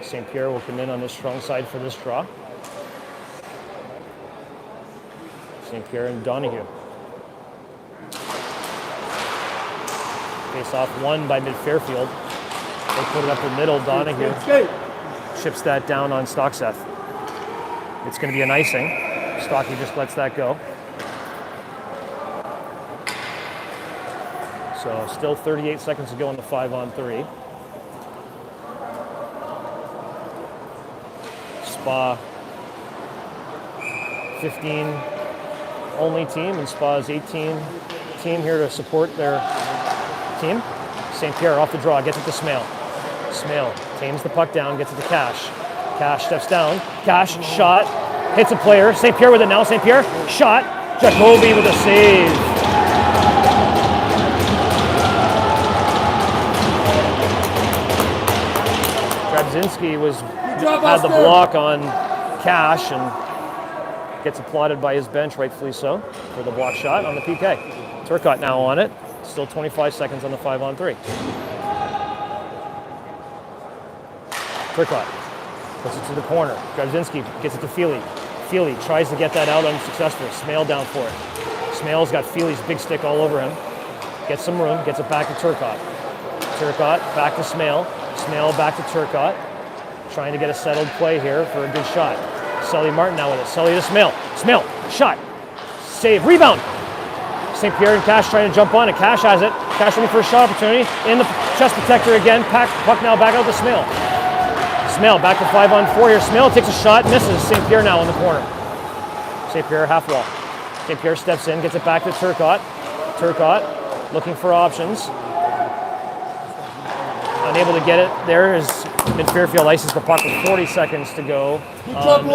St. Pierre will come in on this strong side for this draw. St. Pierre and Donahue. Face off won by MidFairfield. They put it up the middle. Donahue chips that down on Stockseth. It's going to be an icing. Stocky just lets that go. So still 38 seconds to go in the 5-on-3. Spa 15, only team, and Spa's 18 team here to support their team. St. Pierre off the draw, gets it to Smale. Smale tames the puck down, gets it to Cash. Cash steps down. Cash shot, hits a player. St. Pierre with it now. St. Pierre shot. Jacoby with a save. Drabzinski had the block on Cash and gets applauded by his bench, rightfully so, for the block shot on the PK. Turcotte now on it. Still 25 seconds on the 5-on-3. Turcotte puts it to the corner. Drabzinski gets it to Feely. Feely tries to get that out, unsuccessful. Smale down for it. Smale's got Feely's big stick all over him. Gets some room, gets it back to Turcotte. Turcotte back to Smale. Smale back to Turcotte. Trying to get a settled play here for a good shot. Sully Martin now with it. Sully to Smale. Smale, shot. Save, rebound. St. Pierre and Cash trying to jump on it. Cash has it. Cash looking for a shot opportunity. In the chest protector again. Puck now back out to Smale. Smale back to 5-on-4 here. Smale takes a shot, misses. St. Pierre now in the corner. St. Pierre half wall. St. Pierre steps in, gets it back to Turcotte. Turcotte looking for options. Unable to get it. There is MidFairfield ices the puck with 40 seconds to go on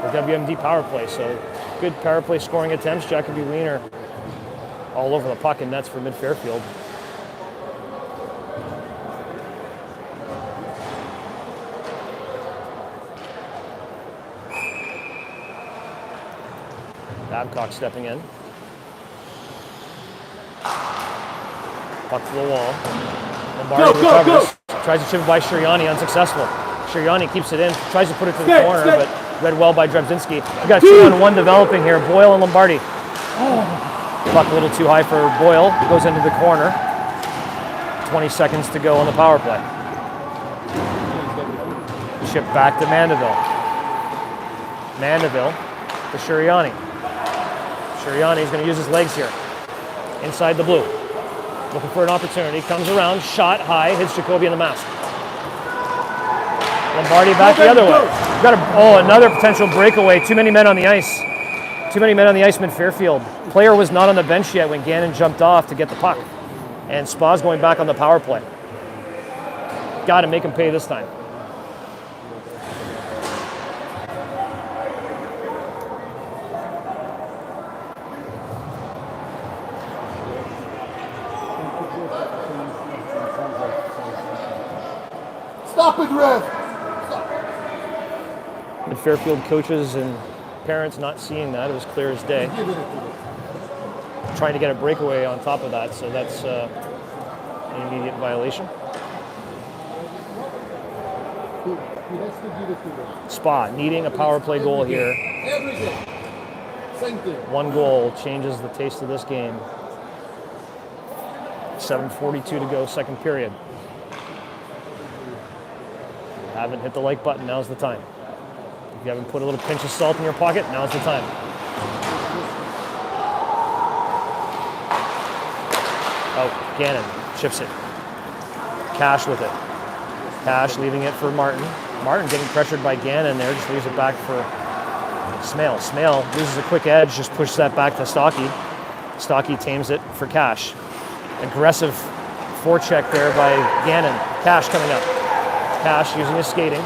the WMD power play. So good power play scoring attempts. Jacoby Wiener all over the puck and nets for MidFairfield. Babcock stepping in. Puck to the wall. Lombardi recovers. Tries to chip it by Shiriani, unsuccessful. Shiriani keeps it in, tries to put it to the corner, but read well by Drabzinski. We got 2-on-1 developing here. Boyle and Lombardi. Puck a little too high for Boyle. Goes into the corner. 20 seconds to go on the power play. Chip back to Mandeville. Mandeville to Shiriani. Shiriani's going to use his legs here. Inside the blue. Looking for an opportunity. Comes around. Shot high. Hits Jacoby in the mask. Lombardi back the other way. Got another potential breakaway. Too many men on the ice. Too many men on the ice, MidFairfield. Player was not on the bench yet when Gannon jumped off to get the puck. And Spa's going back on the power play. Got to make him pay this time. Stop it, ref! MidFairfield coaches and parents not seeing that. It was clear as day. Trying to get a breakaway on top of that, so that's an immediate violation. Spa needing a power play goal here. One goal changes the taste of this game. 7:42 to go, second period. Haven't hit the like button, now's the time. If you haven't put a little pinch of salt in your pocket, now's the time. Oh, Gannon chips it. Cash with it. Cash leaving it for Martin. Martin getting pressured by Gannon there, just leaves it back for Smale. Smale loses a quick edge, just pushes that back to Stocky. Stocky tames it for Cash. Aggressive forecheck there by Gannon. Cash coming up. Cash using his skating,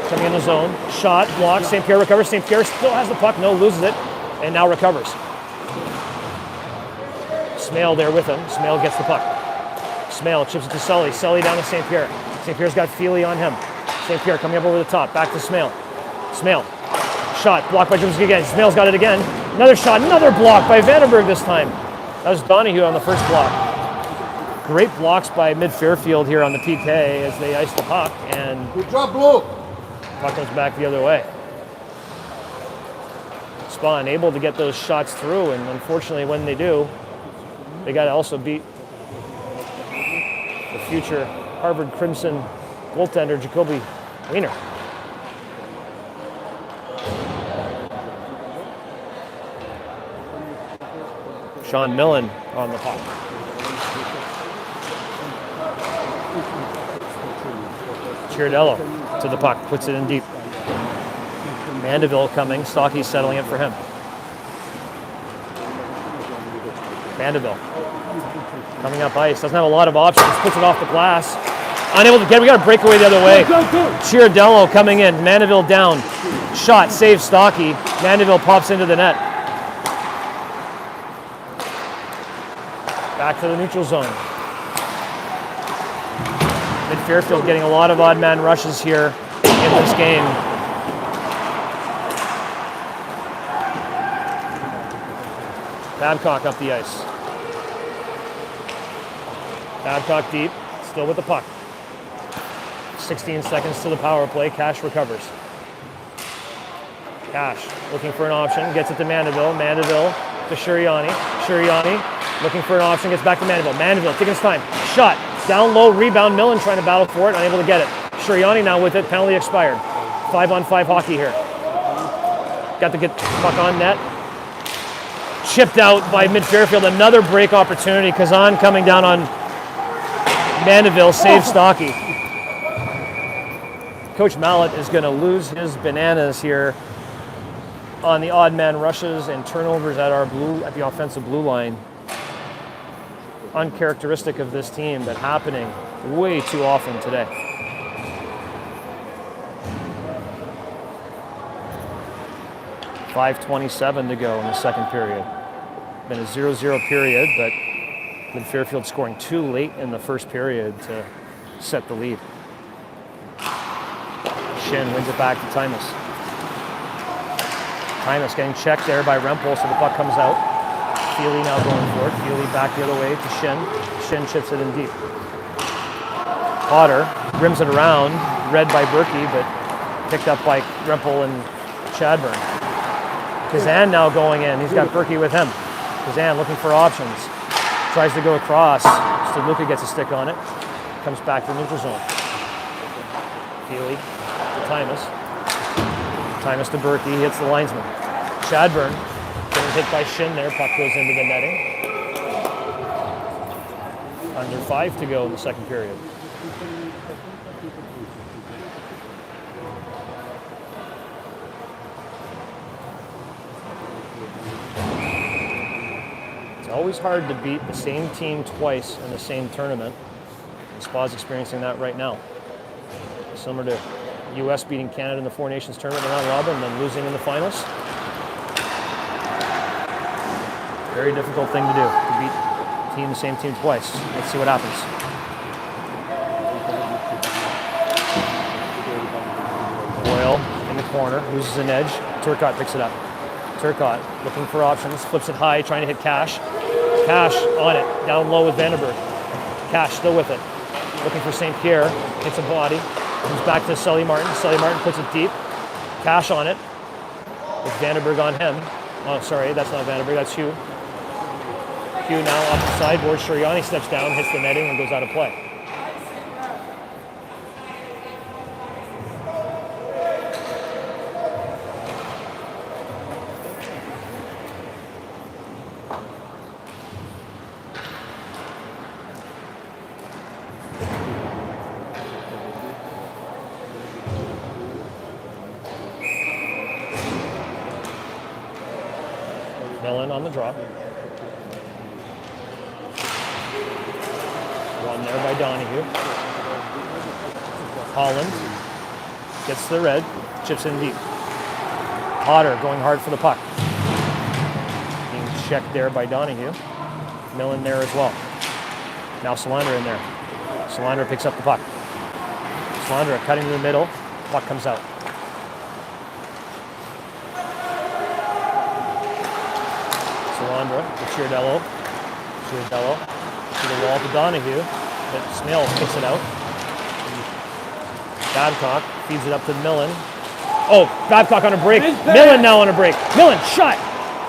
coming in the zone. Shot, blocked, St. Pierre recovers. St. Pierre still has the puck, no, loses it, and now recovers. Smale there with him. Smale gets the puck. Smale chips it to Sully. Sully down to St. Pierre. St. Pierre's got Feely on him. St. Pierre coming up over the top, back to Smale. Smale, shot, blocked by Drabzinski again. Smale's got it again. Another shot, another block by Vandenberg this time. That was Donahue on the first block. Great blocks by MidFairfield here on the PK as they ice the puck, and good job, Blue. Puck comes back the other way. Spa unable to get those shots through, and unfortunately when they do, they got to also beat the future Harvard Crimson goaltender Jacoby Wiener. Sean Millen on the puck. Chiardello to the puck, puts it in deep. Mandeville coming, Stocky's settling it for him. Vanderbilt coming up ice. Doesn't have a lot of options. Puts it off the glass. Unable to get it. We got a breakaway the other way. Chiardello coming in. Mandeville down. Shot. Save Stocky. Mandeville pops into the net. Back to the neutral zone. MidFairfield getting a lot of odd man rushes here in this game. Babcock up the ice. Babcock deep, still with the puck. 16 seconds to the power play. Cash recovers. Cash looking for an option, gets it to Mandeville. Mandeville to Shuriani. Shuriani looking for an option, gets back to Mandeville. Mandeville taking his time. Shot. Down low, rebound. Millen trying to battle for it, unable to get it. Shuriani now with it, penalty expired. 5-on-5 hockey here. Got to get puck on net. Chipped out by MidFairfield. Another break opportunity. Kazan coming down on Mandeville, saves Stocky. Coach Mallet is going to lose his bananas here on the odd man rushes and turnovers at the offensive blue line. Uncharacteristic of this team, but happening way too often today. .5:27 to go in the second period. Been a 0-0 period, but MidFairfield scoring too late in the first period to set the lead. Shin wins it back to Tymus. Tymus getting checked there by Rempel, so the puck comes out. Feely now going for it. Feely back the other way to Shin. Shin chips it in deep. Potter rims it around, read by Berkey, but picked up by Rempel and Chadburn. Kazan now going in. He's got Berkey with him. Kazan looking for options. Tries to go across. Luka gets a stick on it. Comes back to the neutral zone. Feely to Tymus. Tymus to Berkey. Hits the linesman. Chadburn getting hit by Shin there. Puck goes into the netting. Under 5 to go in the second period. Always hard to beat the same team twice in the same tournament. SPA's experiencing that right now. Similar to US beating Canada in the Four Nations tournament round robin and then losing in the finals. Very difficult thing to do, to beat the same team twice. Let's see what happens. Boyle in the corner, loses an edge. Turcotte picks it up. Turcotte looking for options, flips it high, trying to hit Cash. Cash on it, down low with Vandenberg. Cash still with it. Looking for St. Pierre, hits a body. Comes back to Sully Martin. Sully Martin puts it deep. Cash on it. With Vandenberg on him. Oh, sorry, that's not Vandenberg, that's Hugh. Hugh now off the sideboard. Shuriani steps down, hits the netting, and goes out of play. Millen on the draw. One there by Donahue. Holland gets the red, chips in deep. Potter going hard for the puck. Being checked there by Donahue. Millen there as well. Now Salandra in there. Salandra picks up the puck. Salandra cutting to the middle. Puck comes out. Salandra to Chiardello. Chiardello to the wall to Donahue. But Smale kicks it out. Babcock feeds it up to Millen. Oh, Babcock on a break. Millen now on a break. Millen, shot.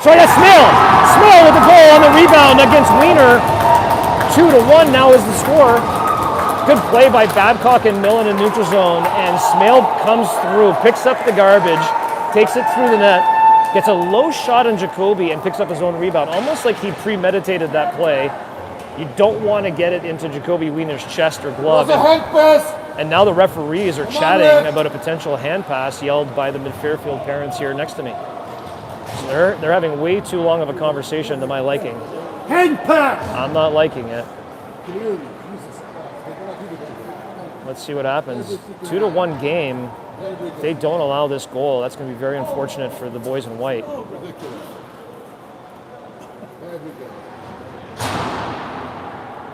Sorry, that's Smale. Smale with the goal on the rebound against Wiener. 2-1 now is the score. Good play by Babcock and Millen in neutral zone. And Smale comes through, picks up the garbage, takes it through the net, gets a low shot on Jacoby and picks up his own rebound. Almost like he premeditated that play. You don't want to get it into Jacoby Wiener's chest or glove. And now the referees are chatting about a potential hand pass yelled by the MidFairfield parents here next to me. So they're having way too long of a conversation to my liking. Hang pass. I'm not liking it. Clearly, Jesus Christ. They're gonna do the Let's see what happens. 2-1 game. If they don't allow this goal, that's going to be very unfortunate for the boys in white. ridiculous.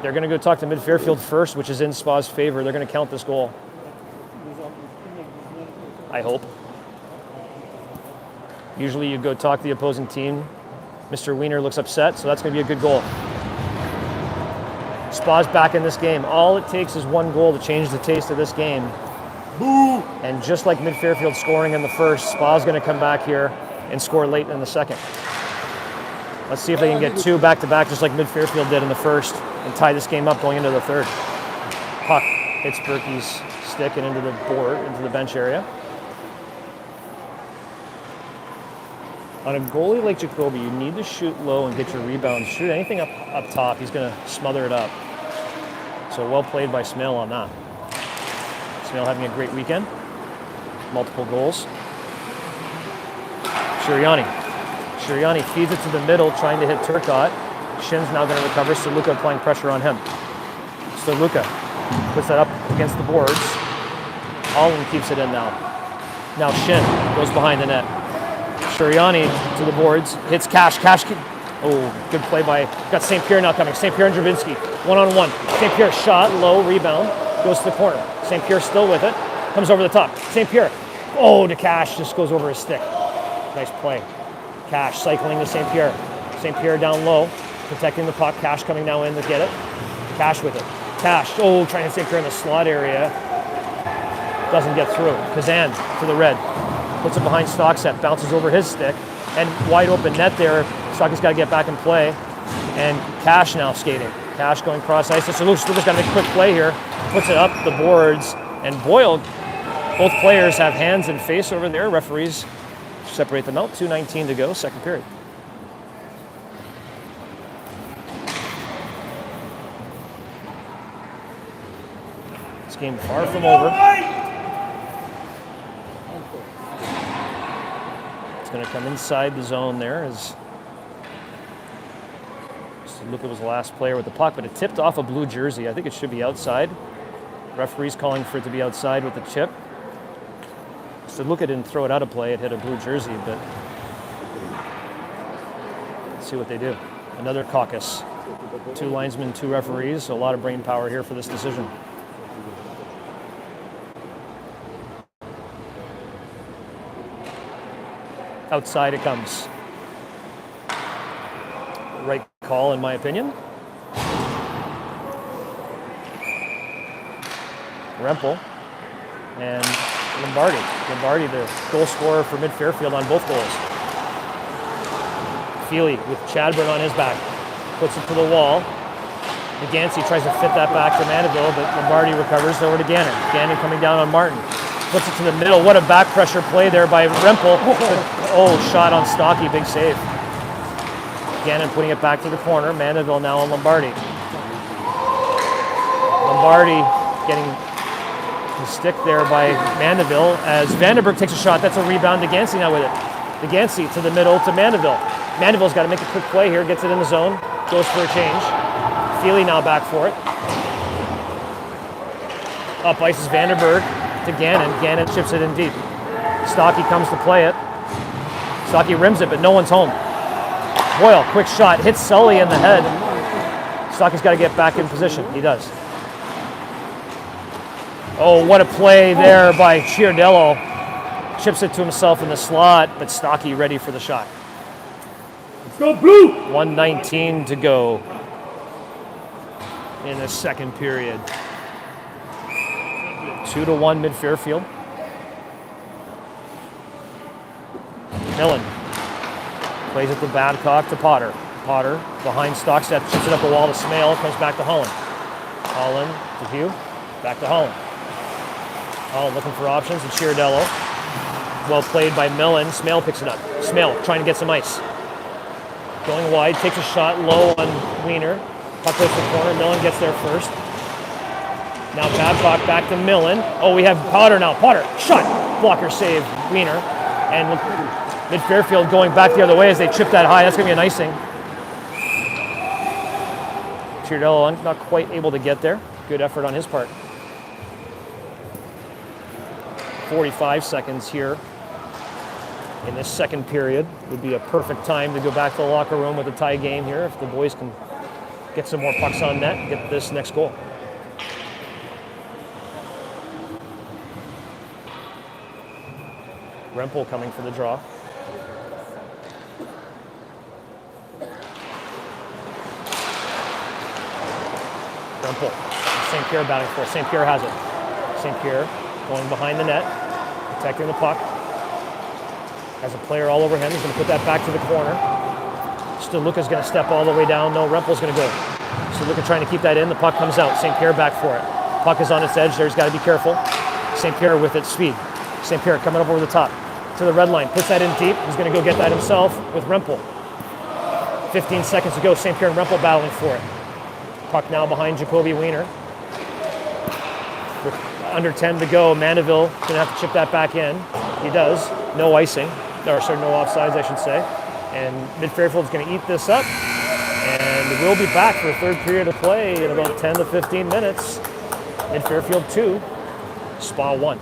They're going to go talk to MidFairfield first, which is in Spa's favor. They're going to count this goal. I hope. Usually you go talk to the opposing team. Mr. Wiener looks upset, so that's going to be a good goal. Spa's back in this game. All it takes is one goal to change the taste of this game. Boo! And just like MidFairfield scoring in the first, Spa's going to come back here and score late in the second. Let's see if they can get 2 back-to-back, just like MidFairfield did in the first, and tie this game up going into the third. Puck hits Berkey's stick and into the board, into the bench area. On a goalie like Jacoby, you need to shoot low and get your rebounds. Shoot anything up top, he's going to smother it up. So well played by Smale on that. Smale having a great weekend. Multiple goals. Shiriani feeds it to the middle, trying to hit Turcotte. Shin's now going to recover. Luka applying pressure on him. Luka puts that up against the boards. Holland keeps it in now. Now Shin goes behind the net. Shiriani to the boards, hits Cash. Oh, good play by, got St. Pierre now coming. St. Pierre and Dravinsky, one-on-one. St. Pierre shot, low, rebound, goes to the corner. St. Pierre still with it, comes over the top. St. Pierre, to Cash, just goes over his stick. Nice play. Cash cycling to St. Pierre. St. Pierre down low, protecting the puck. Cash coming now in to get it. Cash with it. Cash, trying to hit St. Pierre in the slot area. Doesn't get through. Kazan to the red. Puts it behind Stockset, bounces over his stick, and wide open net there. Stockset's got to get back in play, and Cash now skating. Cash going cross ice. So Lucas got to make a quick play here. Puts it up the boards, and Boyle, both players have hands and face over there. Referees separate them out. 2:19 to go, second period. This game far from over. Going to come inside the zone there as Luka was the last player with the puck, but it tipped off a blue jersey. I think it should be outside. Referee's calling for it to be outside with the chip. So Luka didn't throw it out of play. It hit a blue jersey, but let's see what they do. Another caucus. 2 linesmen, 2 referees, so a lot of brain power here for this decision. Outside it comes. Right call, in my opinion. Rempel and Lombardi. Lombardi, the goal scorer for MidFairfield on both goals. Feely with Chadburn on his back. Puts it to the wall. McGancy tries to fit that back to Mandeville, but Lombardi recovers over to Gannon. Gannon coming down on Martin. Puts it to the middle. What a back pressure play there by Rempel. Shot on Stocky. Big save. Gannon putting it back to the corner. Mandeville now on Lombardi. Lombardi getting the stick there by Mandeville as Vandenberg takes a shot. That's a rebound. DeGansey now with it. DeGansey to the middle to Mandeville. Mandeville's got to make a quick play here. Gets it in the zone. Goes for a change. Feely now back for it. Up ice is Vandenberg to Gannon. Gannon chips it in deep. Stocky comes to play it. Stocky rims it, but no one's home. Boyle, quick shot, hits Sully in the head. Stocky's got to get back in position. He does. Oh, what a play there by Chiardello. Chips it to himself in the slot, but Stocky ready for the shot. Let's go blue! 1:19 to go in the second period. 2-1 MidFairfield. Millen plays it to Babcock to Potter. Potter behind Stockset, chips it up the wall to Smale, comes back to Holland. Holland to Hugh, back to Holland. Holland looking for options and Chiardello. Well played by Millen. Smale picks it up. Smale trying to get some ice. Going wide, takes a shot low on Wiener. Puck goes to the corner, Millen gets there first. Now Babcock back to Millen. Oh, we have Potter now. Potter, shot! Blocker save, Wiener. And MidFairfield going back the other way as they chip that high. That's going to be an icing. Chiardello not quite able to get there. Good effort on his part. 45 seconds here in this second period. Would be a perfect time to go back to the locker room with a tie game here if the boys can get some more pucks on net and get this next goal. Rempel coming for the draw. Rempel. St. Pierre batting for. St. Pierre has it. St. Pierre going behind the net, protecting the puck. Has a player all over him. He's going to put that back to the corner. Luca's going to step all the way down. No, Rempel's going to go. Luca trying to keep that in. The puck comes out. St. Pierre back for it. Puck is on its edge there. He's got to be careful. St. Pierre with its speed. St. Pierre coming up over the top to the red line. Puts that in deep. He's going to go get that himself with Rempel. 15 seconds to go. St. Pierre and Rempel battling for it. Puck now behind Jacoby Wiener. With under 10 to go, Mandeville going to have to chip that back in. He does. No icing. Or sorry, no offsides, I should say. And MidFairfield is going to eat this up. And we'll be back for a third period of play in about 10 to 15 minutes. MidFairfield 2, Spa 1.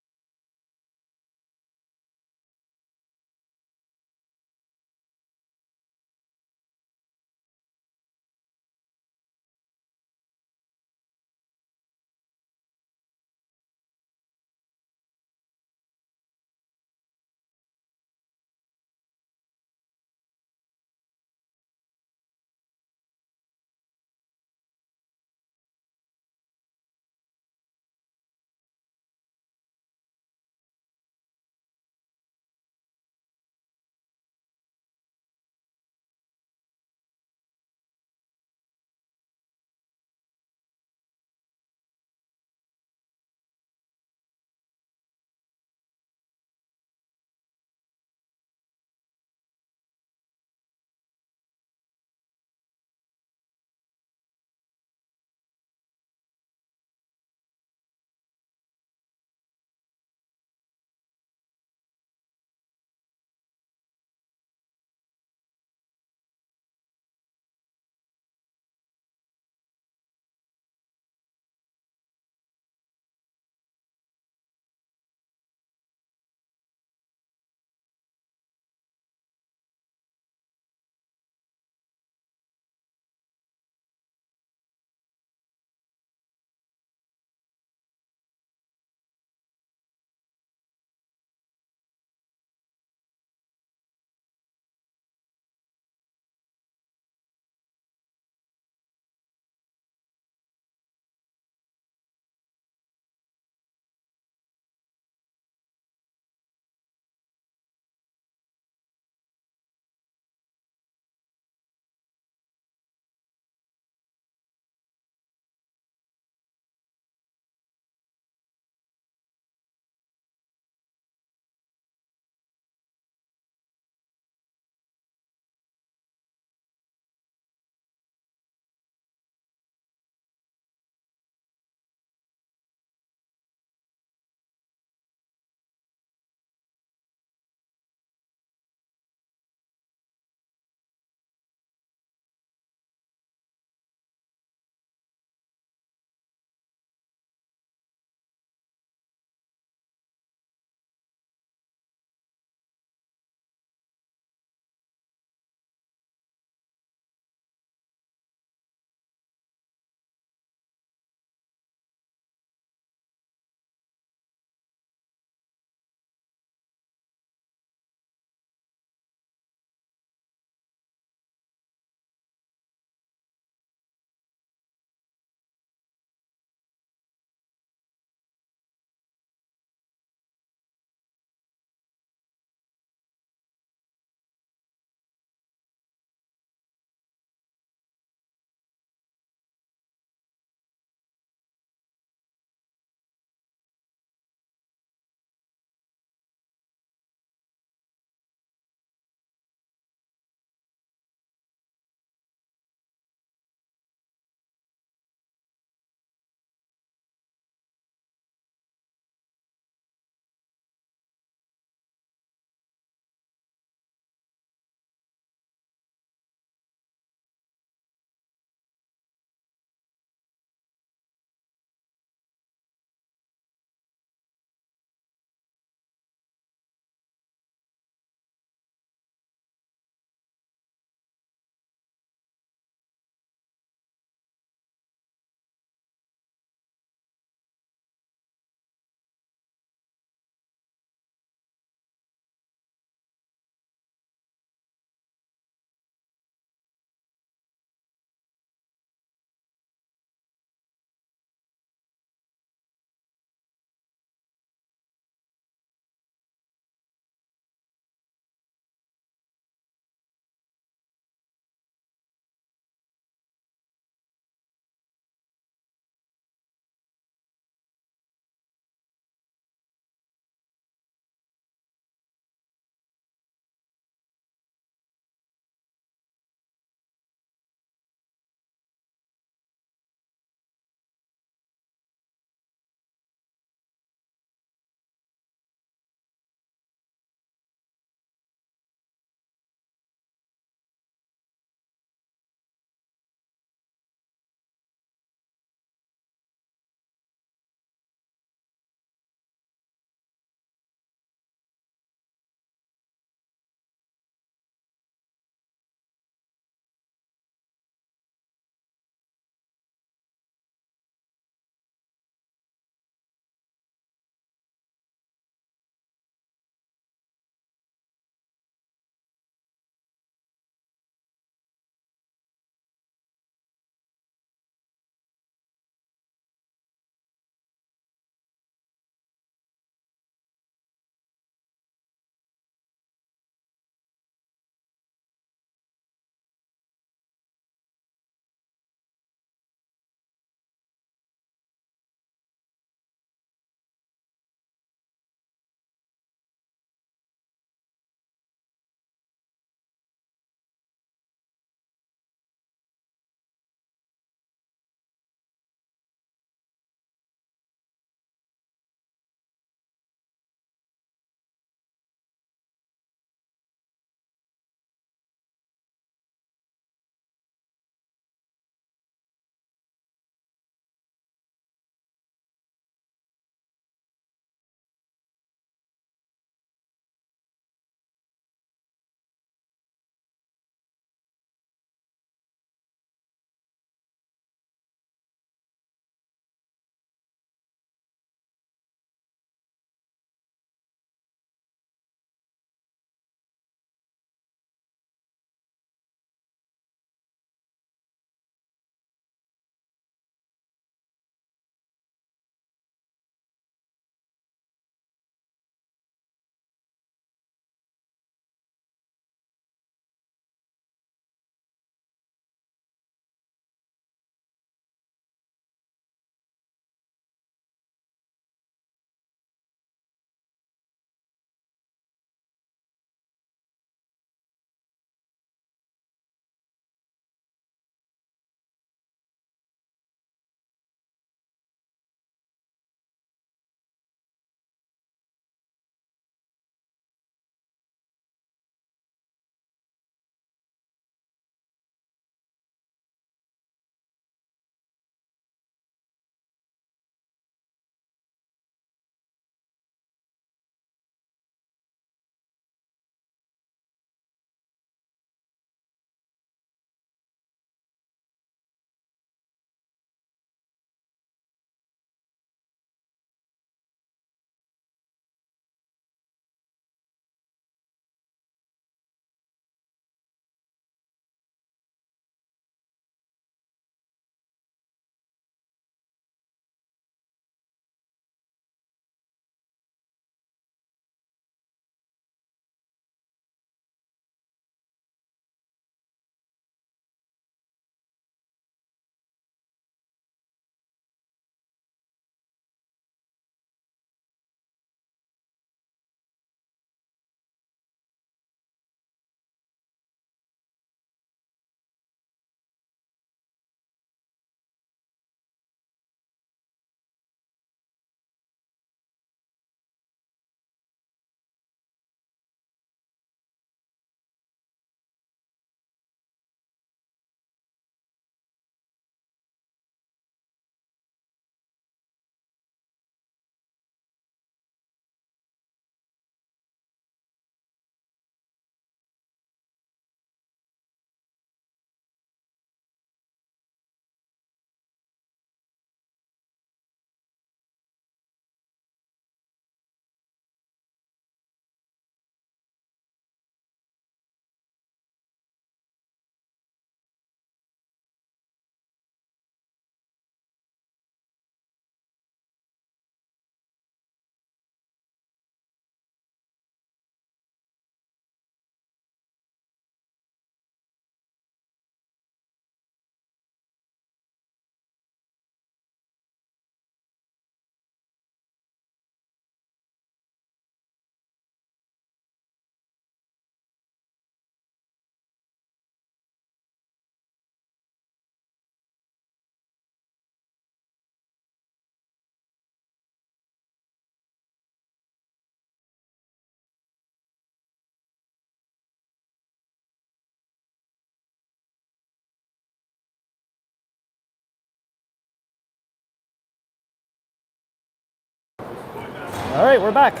right, we're back.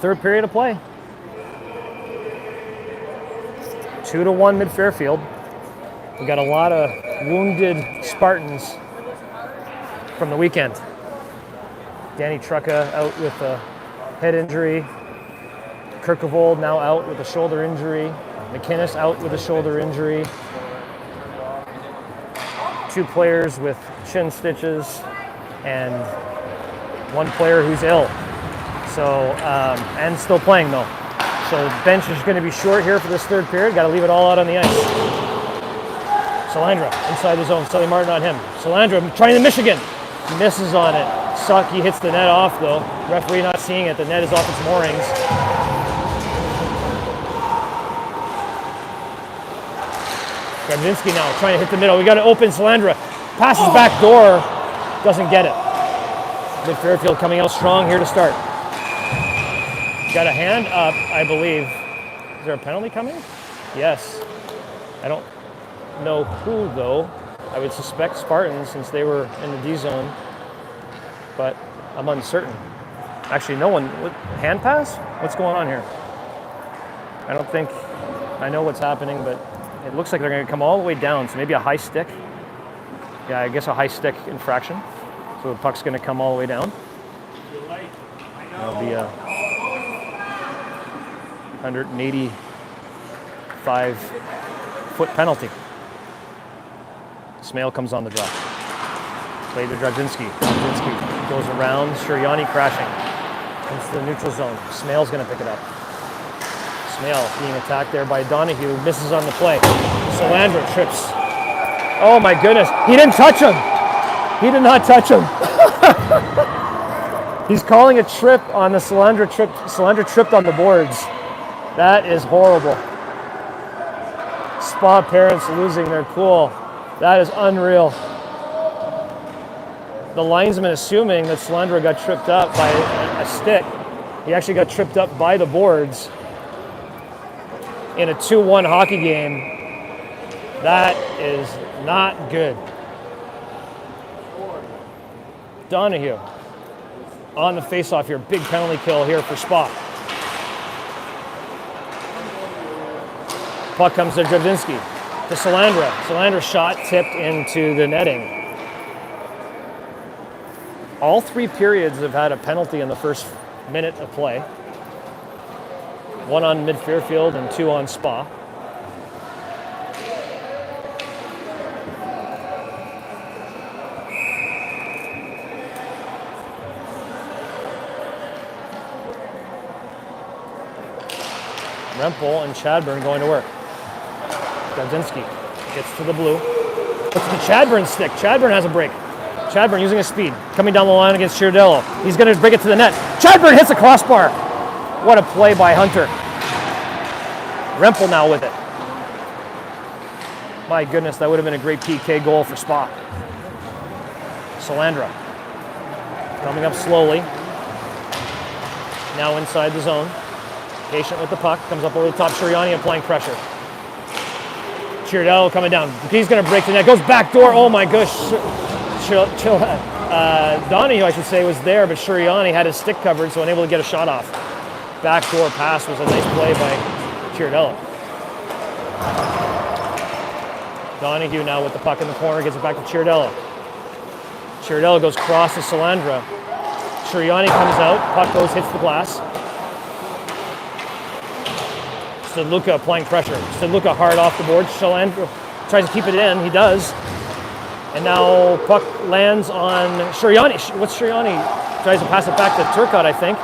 Third period of play. 2-1 MidFairfield. We got a lot of wounded Spartans from the weekend. Danny Trucka out with a head injury. Kirkevold now out with a shoulder injury. McInnes out with a shoulder injury. 2 players with shin stitches and 1 player who's ill. So, and still playing though. So bench is going to be short here for this third period. Got to leave it all out on the ice. Salandra inside the zone. Sully Martin on him. Salandra trying the Michigan. Misses on it. Sucky hits the net off though. Referee not seeing it. The net is off its moorings. Gradzinski now trying to hit the middle. We got to open Salandra. Passes back door. Doesn't get it. MidFairfield coming out strong here to start. Got a hand up, I believe. Is there a penalty coming? Yes. I don't know who though. I would suspect Spartans since they were in the D zone, but I'm uncertain. Actually, no one. Hand pass? What's going on here? I don't think I know what's happening, but it looks like they're going to come all the way down. So maybe a high stick. Yeah, I guess a high stick infraction. So the puck's going to come all the way down. That'll be a 185-foot penalty. Smale comes on the draw. Play to Gradzinski. Gradzinski goes around. Suriani crashing into the neutral zone. Smale's going to pick it up. Smale being attacked there by Donahue. Misses on the play. Salandra trips. Oh my goodness. He didn't touch him. He did not touch him. He's calling a trip on the Salandra trip. Salandra tripped on the boards. That is horrible. Spa parents losing their cool. That is unreal. The linesman assuming that Salandra got tripped up by a stick. He actually got tripped up by the boards in a 2-1 hockey game. That is not good. Donahue on the faceoff here. Big penalty kill here for Spa. Puck comes to Gradzinski. To Salandra. Salandra's shot tipped into the netting. All 3 periods have had a penalty in the first minute of play. 1 on MidFairfield and 2 on Spa. Rempel and Chadburn going to work. Gradzinski gets to the blue. Looks at the Chadburn stick. Chadburn has a break. Chadburn using his speed. Coming down the line against Chirdello. He's going to break it to the net. Chadburn hits the crossbar. What a play by Hunter. Rempel now with it. My goodness, that would have been a great PK goal for Spa. Salandra coming up slowly. Now inside the zone. Patient with the puck. Comes up over the top. Suriani applying pressure. Chirdello coming down. He's going to break the net. Goes back door. Oh my gosh. Donahue, I should say, was there, but Suriani had his stick covered, so unable to get a shot off. Backdoor pass was a nice play by Chirdello. Donahue now with the puck in the corner, gets it back to Chirdello. Chirdello goes cross to Salandra. Suriani comes out, puck goes, hits the glass. Stadluka applying pressure. Stadluka hard off the board. Salandra tries to keep it in, he does. And now puck lands on Suriani. What's Suriani? Tries to pass it back to Turcotte, I think.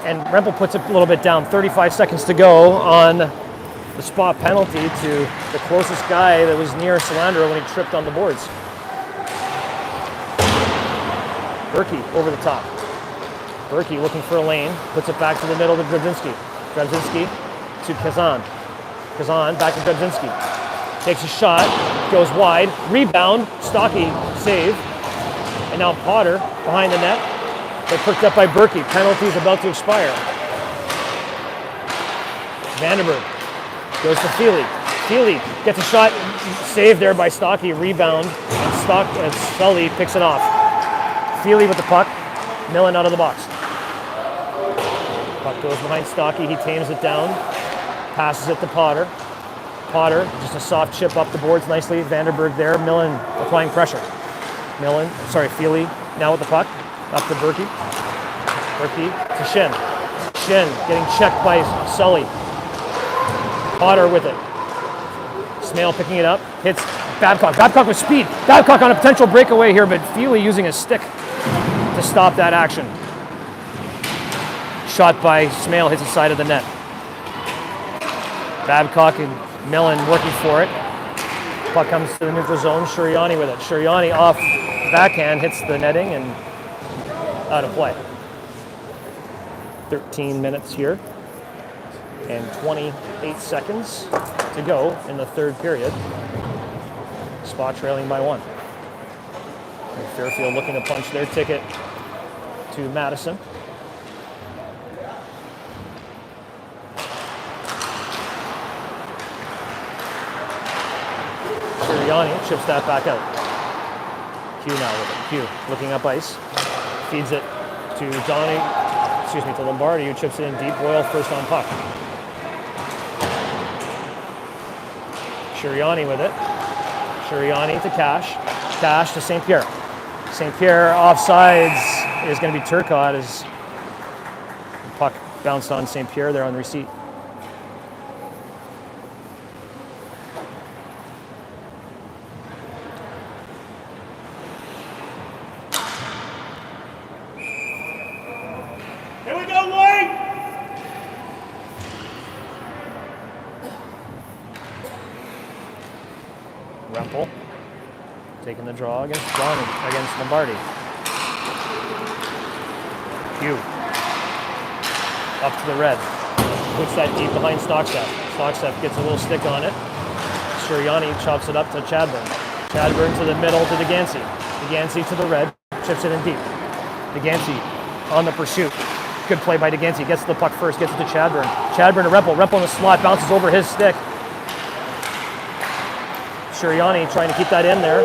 And Rempel puts it a little bit down. 35 seconds to go on the Spa penalty to the closest guy that was near Salandra when he tripped on the boards. Berkey over the top. Berkey looking for a lane. Puts it back to the middle to Gradzinski. Gradzinski to Kazan. Kazan back to Gradzinski. Takes a shot, goes wide, rebound, Stocky save, and now Potter behind the net. They're picked up by Berkey. Penalty is about to expire. Vandenberg goes to Feely. Feely gets a shot, saved there by Stocky, rebound, and Sully picks it off. Feely with the puck, Millen out of the box. Puck goes behind Stocky. He tames it down. Passes it to Potter. Potter, just a soft chip up the boards nicely. Vanderberg there. Millen applying pressure. Feely now with the puck. Up to Berkey. Berkey to Shin. Shin getting checked by Sully. Potter with it. Smale picking it up. Hits Babcock. Babcock with speed. Babcock on a potential breakaway here, but Feely using his stick to stop that action. Shot by Smale hits the side of the net. Babcock and Millen working for it. Puck comes to the neutral zone. Shuriani with it. Shuriani off backhand hits the netting and out of play. 13 minutes here and 28 seconds to go in the third period. Spa trailing by 1. And Fairfield looking to punch their ticket to Madison. Sirianni chips that back out. Q now with it. Q looking up ice. Feeds it to Lombardi, who chips it in deep. Boyle first on puck. Sirianni with it. Sirianni to Cash. Cash to St. Pierre. St. Pierre offsides is going to be Turcotte as the puck bounced on St. Pierre there on the receipt. Here we go, Wayne! Rempel taking the draw against Lombardi. Hugh up to the red. Puts that deep behind Stockstaff. Stockstaff gets a little stick on it. Sirianni chops it up to Chadburn. Chadburn to the middle to DeGansey. DeGansey to the red. Chips it in deep. DeGansey on the pursuit. Good play by DeGansey. Gets to the puck first. Gets it to Chadburn. Chadburn to Rempel. Rempel in the slot. Bounces over his stick. Sirianni trying to keep that in there.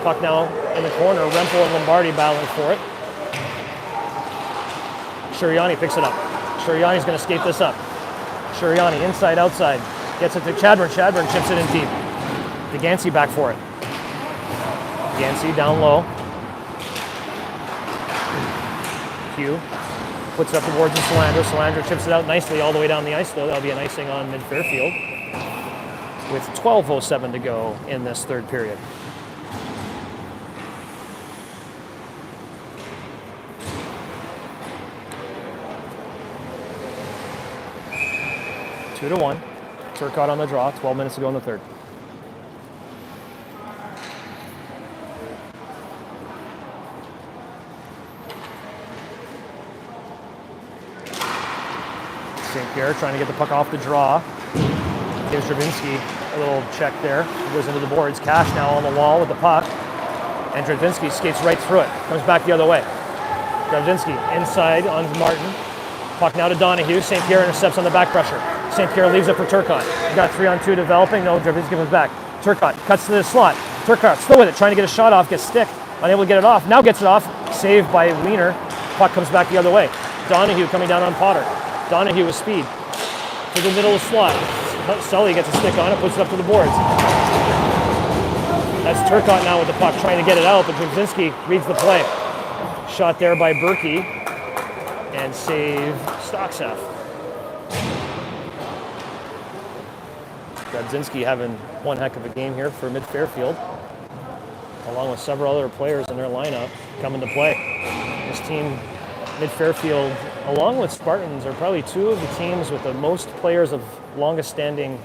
Puck now in the corner. Rempel and Lombardi battling for it. Sirianni picks it up. Sirianni's going to skate this up. Sirianni inside, outside. Gets it to Chadburn. Chadburn chips it in deep. DeGansey back for it. DeGansey down low. Hugh puts it up the boards to Solandro. Solandro chips it out nicely all the way down the ice, though. That'll be an icing on MidFairfield with 12:07 to go in this third period. Two to 1. Turcotte on the draw. 12 minutes to go in the third. St. Pierre trying to get the puck off the draw. Gives Dravinsky a little check there. Goes into the boards. Cash now on the wall with the puck. And Dravinsky skates right through it. Comes back the other way. Dravinsky inside on Martin. Puck now to Donahue. St. Pierre intercepts on the back pressure. St. Pierre leaves it for Turcotte. Got 3-on-2 developing. No, Dravinsky comes back. Turcotte cuts to the slot. Turcotte still with it, trying to get a shot off. Gets stick. Unable to get it off. Now gets it off. Saved by Wiener. Puck comes back the other way. Donahue coming down on Potter. Donahue with speed. To the middle of the slot. Sully gets a stick on it, puts it up to the boards. That's Turcotte now with the puck, trying to get it out, but Dravinsky reads the play. Shot there by Berkey, and save Stockstaff. Dravinsky having one heck of a game here for MidFairfield, along with several other players in their lineup coming to play. This team, MidFairfield, along with Spartans, are probably two of the teams with the most players of longest standing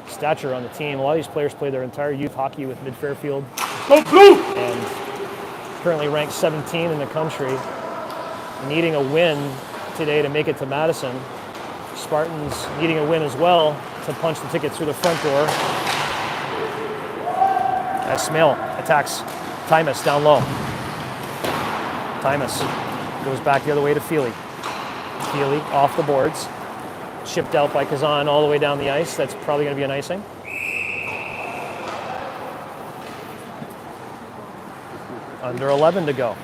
stature on the team. A lot of these players play their entire youth hockey with MidFairfield. Go blue! And currently ranked 17 in the country. Needing a win today to make it to Madison. Spartans needing a win as well to punch the ticket through the front door. As Smale attacks Tymus down low. Tymus goes back the other way to Feely. Feely off the boards. Chipped out by Kazan all the way down the ice. That's probably going to be an icing. Under 11 to go.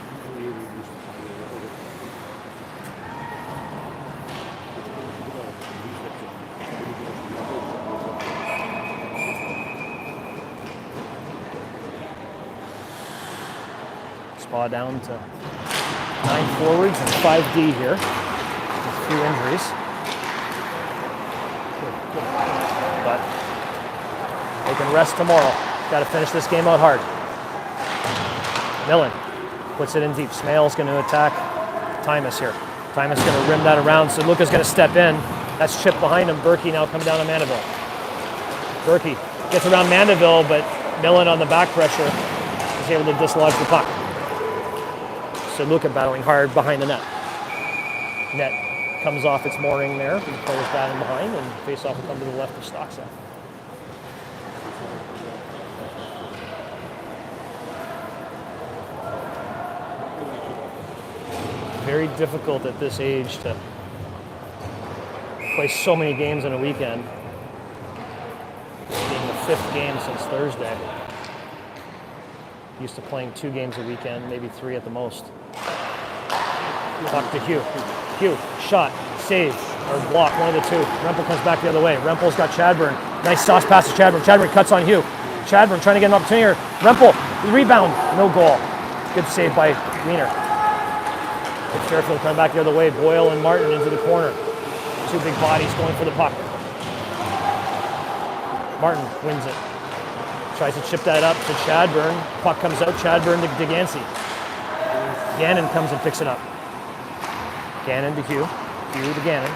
Spa down to 9 forwards and 5D here, with a few injuries. But they can rest tomorrow. Got to finish this game out hard. Millen puts it in deep. Smale's going to attack Tymus here. Tymus going to rim that around, so Luca's going to step in. That's chipped behind him. Berkey now coming down on Mandeville. Berkey gets around Mandeville, but Millen on the back pressure is able to dislodge the puck. So Luca battling hard behind the net. Net comes off its mooring there. The players battling behind, and face-off will come to the left of Stockset. Very difficult at this age to play so many games in a weekend. This being the 5th game since Thursday. Used to playing 2 games a weekend, maybe 3 at the most. Puck to Hugh. Hugh, shot, save, or block, one of the 2. Rempel comes back the other way. Rempel's got Chadburn. Nice sauce pass to Chadburn. Chadburn cuts on Hugh. Chadburn trying to get an opportunity here. Rempel, rebound, no goal. Good save by Wiener. Fairfield coming back the other way. Boyle and Martin into the corner. 2 big bodies going for the puck. Martin wins it. Tries to chip that up to Chadburn. Puck comes out. Chadburn to Gansey. Gannon comes and picks it up. Gannon to Hugh. Hugh to Gannon.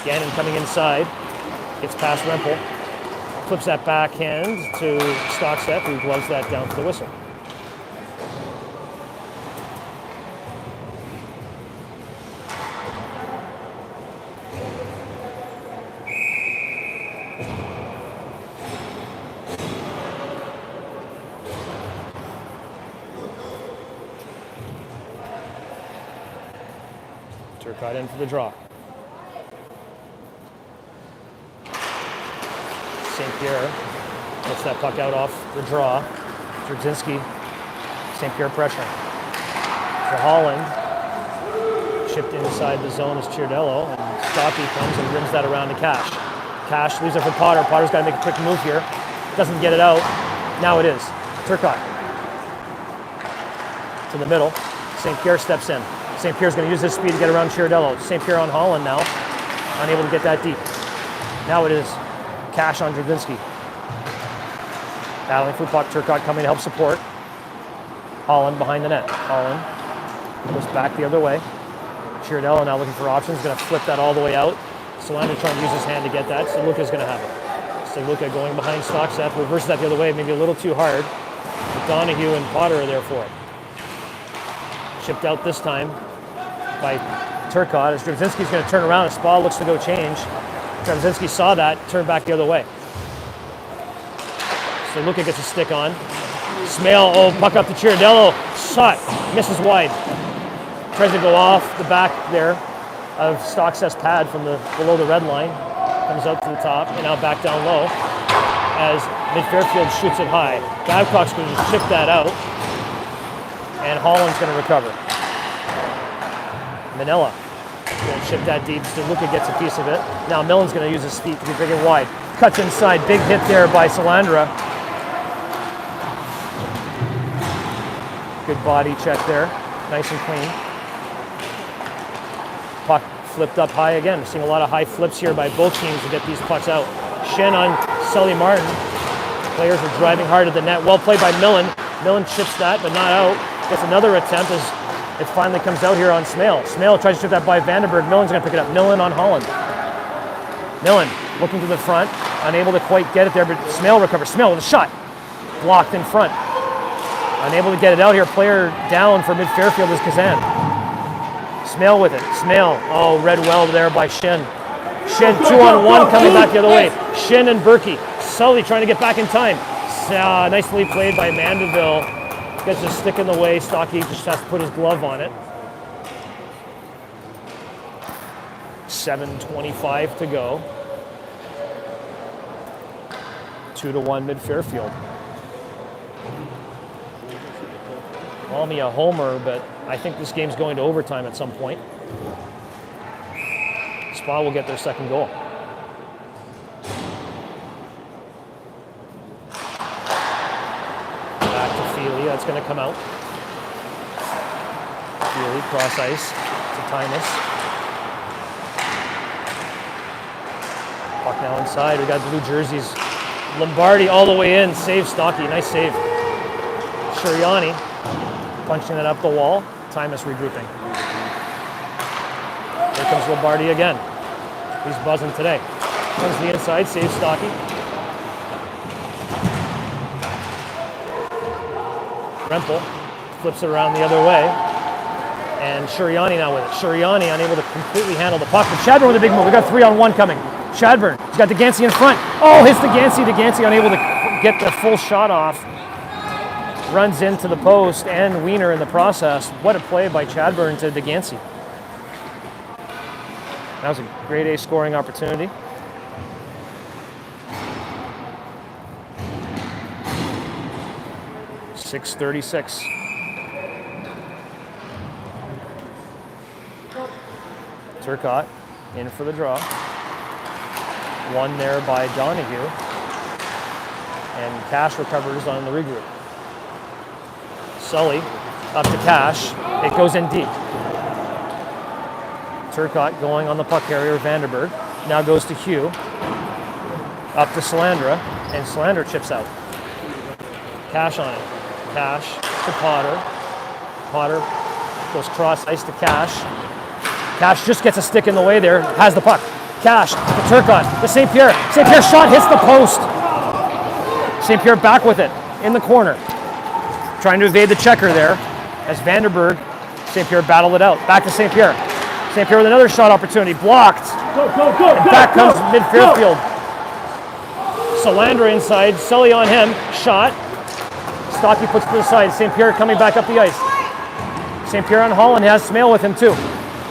Gannon coming inside. Gets past Rempel. Flips that backhand to Stockset, who gloves that down to the whistle. Turcotte in for the draw. St. Pierre gets that puck out off the draw. Drzynski, St. Pierre pressure. For Holland, chipped inside the zone is Ciardello, and Stocky comes and rims that around to Cash. Cash leaves it for Potter. Potter's got to make a quick move here. Doesn't get it out. Now it is. Turcotte to the middle. St. Pierre steps in. St. Pierre's going to use his speed to get around Ciardello. St. Pierre on Holland now. Unable to get that deep. Now it is Cash on Drzynski. Battling for puck. Turcotte coming to help support. Holland behind the net. Holland goes back the other way. Ciardello now looking for options. Going to flip that all the way out. Solano trying to use his hand to get that. So Luca's going to have it. So Luca going behind Stockset. Reverses that the other way. Maybe a little too hard. But Donahue and Potter are there for it. Chipped out this time by Turcotte as Drzynski's going to turn around and Spa looks to go change. Drzynski saw that, turned back the other way. So Luca gets a stick on. Smale, puck up to Ciardello. Shot, misses wide. Tries to go off the back there of Stockset's pad from below the red line. Comes out to the top and now back down low as MidFairfield shoots it high. Babcock's going to chip that out. And Holland's going to recover. Manella going to chip that deep. So Luca gets a piece of it. Now Millen's going to use his feet to bring it wide. Cuts inside. Big hit there by Salandra. Good body check there. Nice and clean. Puck flipped up high again. We're seeing a lot of high flips here by both teams to get these pucks out. Shin on Sully Martin. Players are driving hard at the net. Well played by Millen. Millen chips that, but not out. Gets another attempt as it finally comes out here on Smale. Smale tries to shoot that by Vandenberg. Millen's going to pick it up. Millen on Holland. Millen looking to the front. Unable to quite get it there, but Smale recovers. Smale with a shot. Blocked in front. Unable to get it out here. Player down for MidFairfield is Kazan. Smale with it. Smale. Read well there by Shin. Shin 2-on-1 coming back the other way. Shin and Berkey. Sully trying to get back in time. Nicely played by Mandeville. Gets a stick in the way. Stocky just has to put his glove on it. 7:25 to go. 2-1 MidFairfield. Call me a homer, but I think this game's going to overtime at some point. Spa will get their second goal. Back to Feely, that's going to come out. Feely, cross ice to Tymus. Puck now inside. We got blue jerseys. Lombardi all the way in. Save Stocky. Nice save. Shuriani punching it up the wall. Tymus regrouping. Here comes Lombardi again. He's buzzing today. Comes to the inside. Saves Stocky. Rempel flips it around the other way. And Shuriani now with it. Shuriani unable to completely handle the puck. But Chadburn with a big move. We got 3-on-1 coming. Chadburn, he's got DeGansey in front. Oh, hits DeGansey. DeGansey unable to get the full shot off. Runs into the post and Wiener in the process. What a play by Chadburn to DeGansey. That was a grade A scoring opportunity. .636. Turcotte in for the draw. One there by Donahue. And Cash recovers on the regroup. Sully up to Cash. It goes in deep. Turcotte going on the puck carrier, Vandenberg. Now goes to Hugh. Up to Salandra. And Salandra chips out. Cash on it. Cash to Potter. Potter goes cross ice to Cash. Cash just gets a stick in the way there. Has the puck. Cash to Turcotte. To St. Pierre. St. Pierre shot hits the post. St. Pierre back with it in the corner. Trying to evade the checker there as Vandenberg, St. Pierre battled it out. Back to St. Pierre. St. Pierre with another shot opportunity. Blocked. And back comes MidFairfield. Salandra inside. Sully on him. Shot. Stocky puts to the side. St. Pierre coming back up the ice. St. Pierre on Holland has Smale with him too.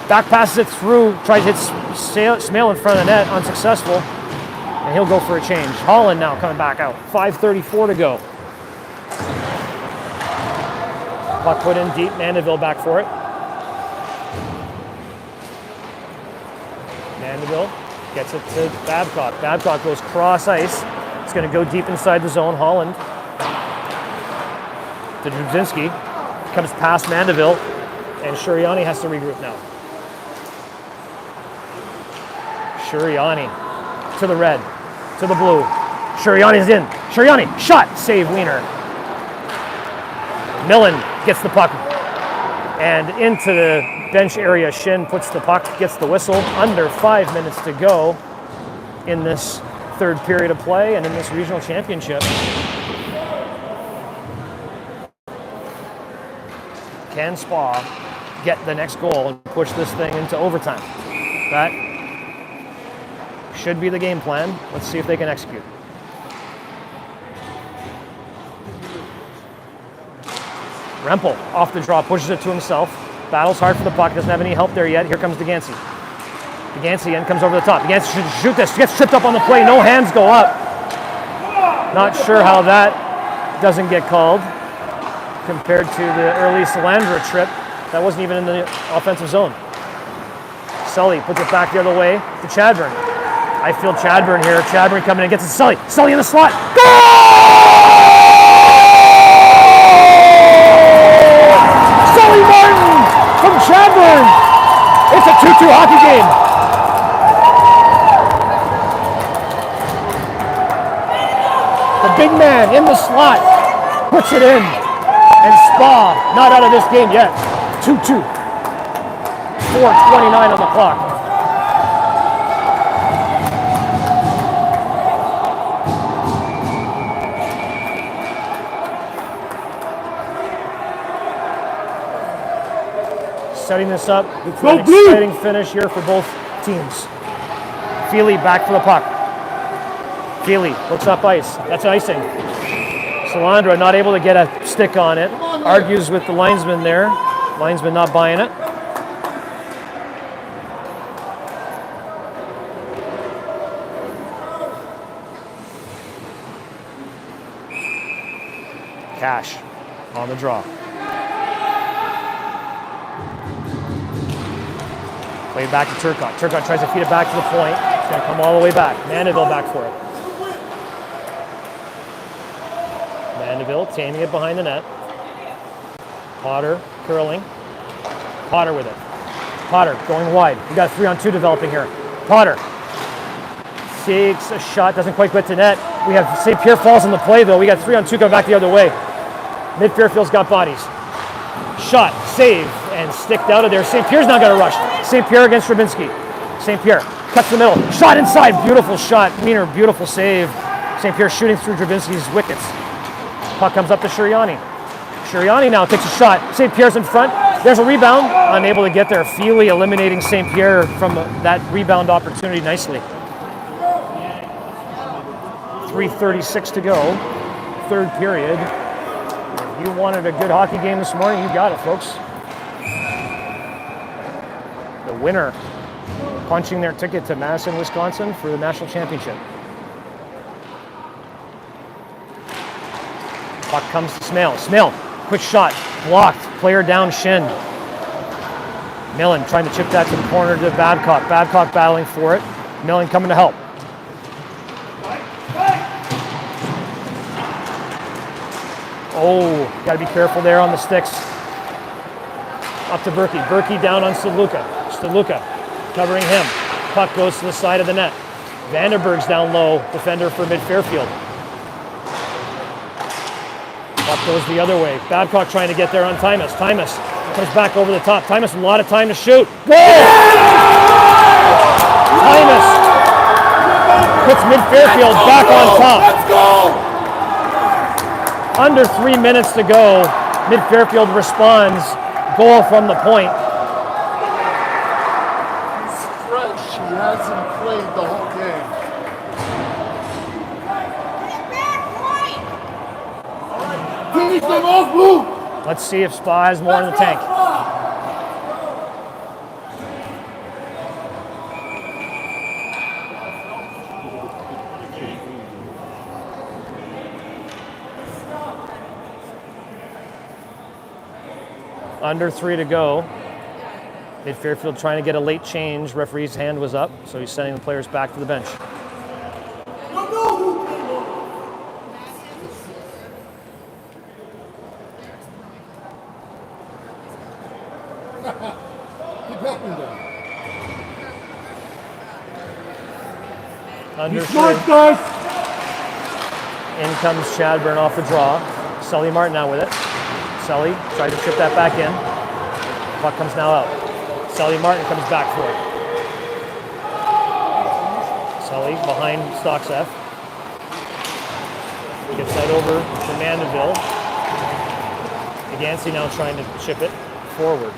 Back passes it through. Tries to hit Smale in front of the net. Unsuccessful. And he'll go for a change. Holland now coming back out. 5:34 to go. Puck put in deep. Mandeville back for it. Mandeville gets it to Babcock. Babcock goes cross ice. It's going to go deep inside the zone. Holland to Drudzinski. Comes past Mandeville. And Shuriani has to regroup now. Shuriani to the red. To the blue. Shuriani's in. Shuriani. Shot. Save Wiener. Millen gets the puck. And into the bench area. Shin puts the puck. Gets the whistle. Under 5 minutes to go in this third period of play and in this regional championship. Can Spa get the next goal and push this thing into overtime? That should be the game plan. Let's see if they can execute. Rempel off the draw, pushes it to himself. Battles hard for the puck, doesn't have any help there yet. Here comes DeGansey. DeGansey in, comes over the top. DeGansey should shoot this, gets tripped up on the play. No hands go up. Not sure how that doesn't get called compared to the early Salandra trip. That wasn't even in the offensive zone. Sully puts it back the other way to Chadburn. I feel Chadburn here. Chadburn coming in, gets it to Sully. Sully in the slot. Goal! Sully Martin from Chadburn. It's a 2-2 hockey game. The big man in the slot puts it in. And Spa not out of this game yet. 2-2. 4:29 on the clock. Setting this up for an exciting finish here for both teams. Feely back for the puck. Feely looks up ice. That's icing. Salandra not able to get a stick on it. Argues with the linesman there. Linesman not buying it. Cash on the draw. Played back to Turcotte. Turcotte tries to feed it back to the point. It's going to come all the way back. Mandeville back for it. Mandeville taming it behind the net. Potter curling. Potter with it. Potter going wide. We got a 3-on-2 developing here. Potter takes a shot, doesn't quite get to net. We have St. Pierre falls in the play though. We got 3-on-2 coming back the other way. Mid-Fairfield's got bodies. Shot, save, and sticked out of there. St. Pierre's now got a rush. St. Pierre against Rubinski. St. Pierre cuts the middle. Shot inside. Beautiful shot. Wiener, beautiful save. St. Pierre shooting through Drabinski's wickets. Puck comes up to Shuriani. Shuriani now takes a shot. St. Pierre's in front. There's a rebound. Unable to get there. Feely eliminating St. Pierre from that rebound opportunity nicely. 3:36 to go. Third period. If you wanted a good hockey game this morning, you got it, folks. The winner punching their ticket to Madison, Wisconsin for the national championship. Puck comes to Smale. Smale, quick shot, blocked, player down shin. Millen trying to chip that to the corner to Babcock. Babcock battling for it. Millen coming to help. Oh, got to be careful there on the sticks. Up to Berkey. Berkey down on Stadluka. Stadluka covering him. Puck goes to the side of the net. Vandenberg's down low, defender for MidFairfield. Puck goes the other way. Babcock trying to get there on Tymus. Tymus comes back over the top. Tymus, a lot of time to shoot. Goal! Tymus puts MidFairfield back on top. Let's go! Under 3 minutes to go. MidFairfield responds. Goal from the point. Stretch, he hasn't played the whole game. Finish them off, Blue! Let's see if Spa has more in the tank. Under 3 to go. MidFairfield trying to get a late change. Referee's hand was up, so he's sending the players back to the bench. Keep helping them. Under 3. Smart, guys! In comes Chadburn off the draw. Sully Martin now with it. Sully tried to chip that back in. Puck comes now out. Sully Martin comes back for it. Sully behind Stockseff. Gets that over to Mandeville. Agansey now trying to chip it forward.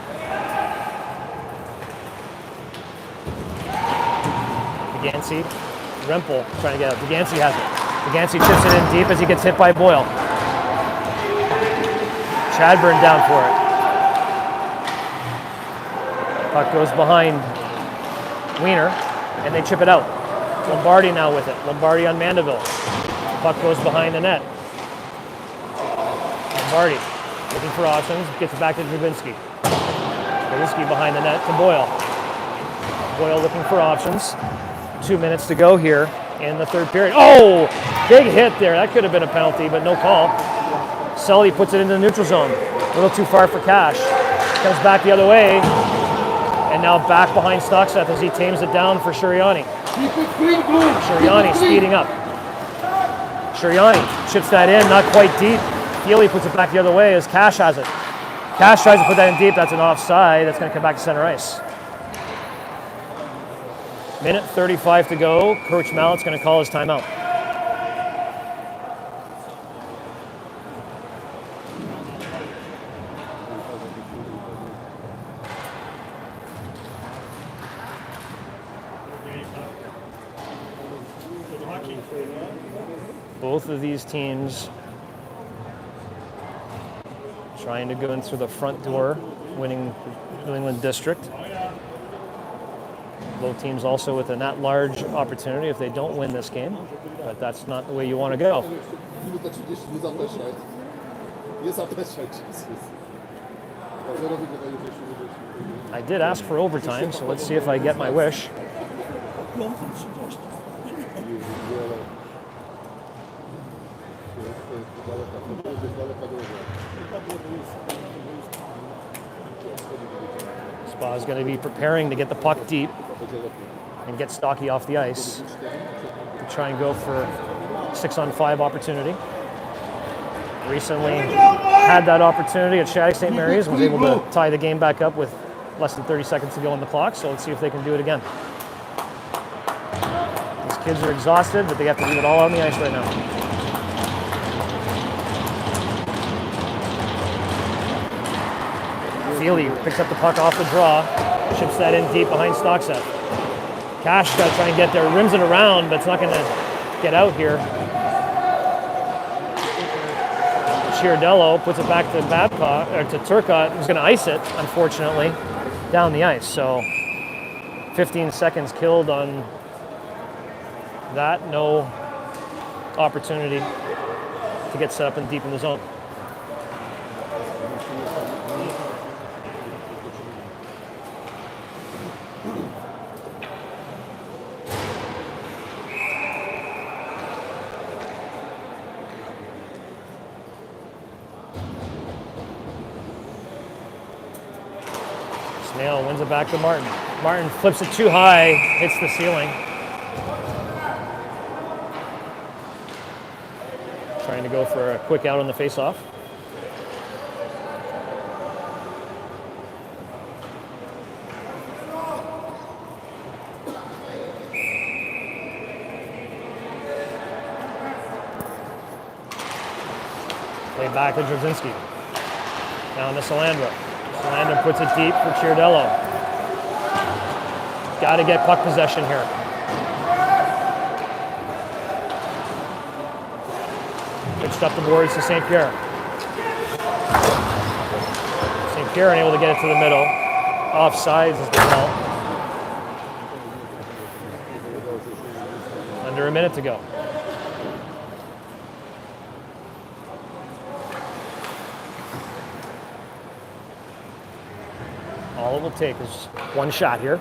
Agansey. Rempel trying to get out. Agansey has it. Agansey chips it in deep as he gets hit by Boyle. Chadburn down for it. Puck goes behind Wiener, and they chip it out. Lombardi now with it. Lombardi on Mandeville. Puck goes behind the net. Lombardi looking for options, gets it back to Drabinski. Drabinski behind the net to Boyle. Boyle looking for options. 2 minutes to go here in the third period. Oh, big hit there. That could have been a penalty, but no call. Sully puts it into the neutral zone. A little too far for Cash. Comes back the other way. And now back behind Stockseff as he tames it down for Shuriani. Keep it clean, Blue! Shuriani speeding up. Shuriani chips that in, not quite deep. Feely puts it back the other way as Cash has it. Cash tries to put that in deep. That's an offside. That's going to come back to center ice. Minute 35 to go. Coach Mallett's going to call his timeout. Both of these teams trying to go in through the front door, winning New England District. Both teams also with an at-large opportunity if they don't win this game, but that's not the way you want to go. I did ask for overtime, so let's see if I get my wish. Spa is going to be preparing to get the puck deep and get Stocky off the ice to try and go for 6-on-5 opportunity. Recently had that opportunity at Shattuck St. Mary's, was able to tie the game back up with less than 30 seconds to go on the clock, so let's see if they can do it again. These kids are exhausted, but they have to leave it all on the ice right now. Feely picks up the puck off the draw, chips that in deep behind Stockset. Cash got to try and get there, rims it around, but it's not going to get out here. Chiardello puts it back to Babcock, or to Turcotte, who's going to ice it, unfortunately, down the ice. So 15 seconds killed on that. No opportunity to get set up and deep in the zone. Snail wins it back to Martin. Martin flips it too high, hits the ceiling. Trying to go for a quick out on the face-off. Play back to Drzynski. Down to Salandra. Salandra puts it deep for Chiardello. Got to get puck possession here. Pitched up the boards to St. Pierre. St. Pierre unable to get it to the middle. Offsides is the call. Under a minute to go. All it will take is one shot here.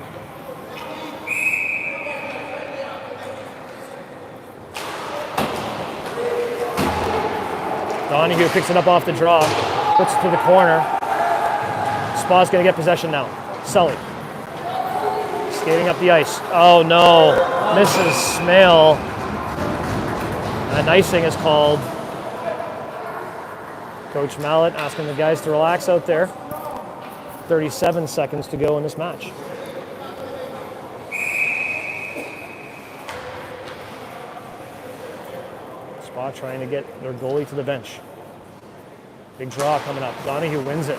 Donahue picks it up off the draw, puts it to the corner. Spa's going to get possession now. Sully skating up the ice. Oh no, misses Smale. And icing is called. Coach Mallett asking the guys to relax out there. 37 seconds to go in this match. Spa trying to get their goalie to the bench. Big draw coming up. Donahue wins it.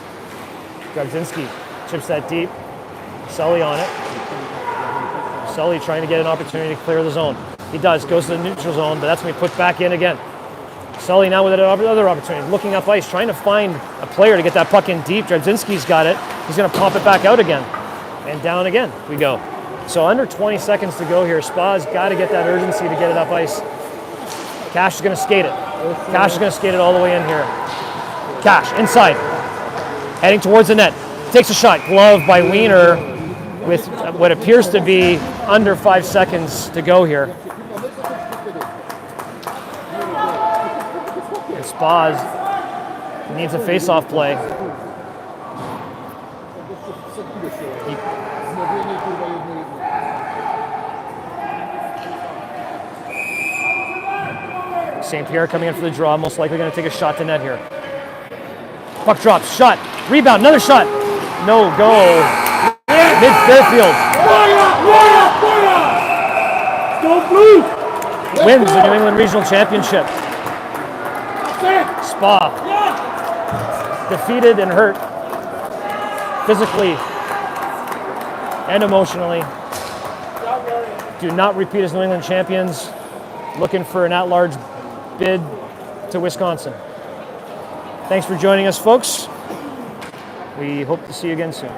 Drzynski chips that deep. Sully on it. Sully trying to get an opportunity to clear the zone. He does, goes to the neutral zone, but that's going to be put back in again. Sully now with another opportunity, looking up ice, trying to find a player to get that puck in deep. Drzynski's got it. He's going to pop it back out again. And down again we go. So under 20 seconds to go here. Spa's got to get that urgency to get it up ice. Cash is going to skate it. Cash is going to skate it all the way in here. Cash, inside. Heading towards the net. Takes a shot. Glove by Wiener with what appears to be under 5 seconds to go here. And Spa's needs a face-off play. St. Pierre coming in for the draw, most likely going to take a shot to net here. Puck drops, shot, rebound, another shot. No go. MidFairfield. Wins the New England Regional Championship. Spa. Defeated and hurt. Physically and emotionally. Do not repeat as New England champions. Looking for an at-large bid to Wisconsin. Thanks for joining us, folks. We hope to see you again soon.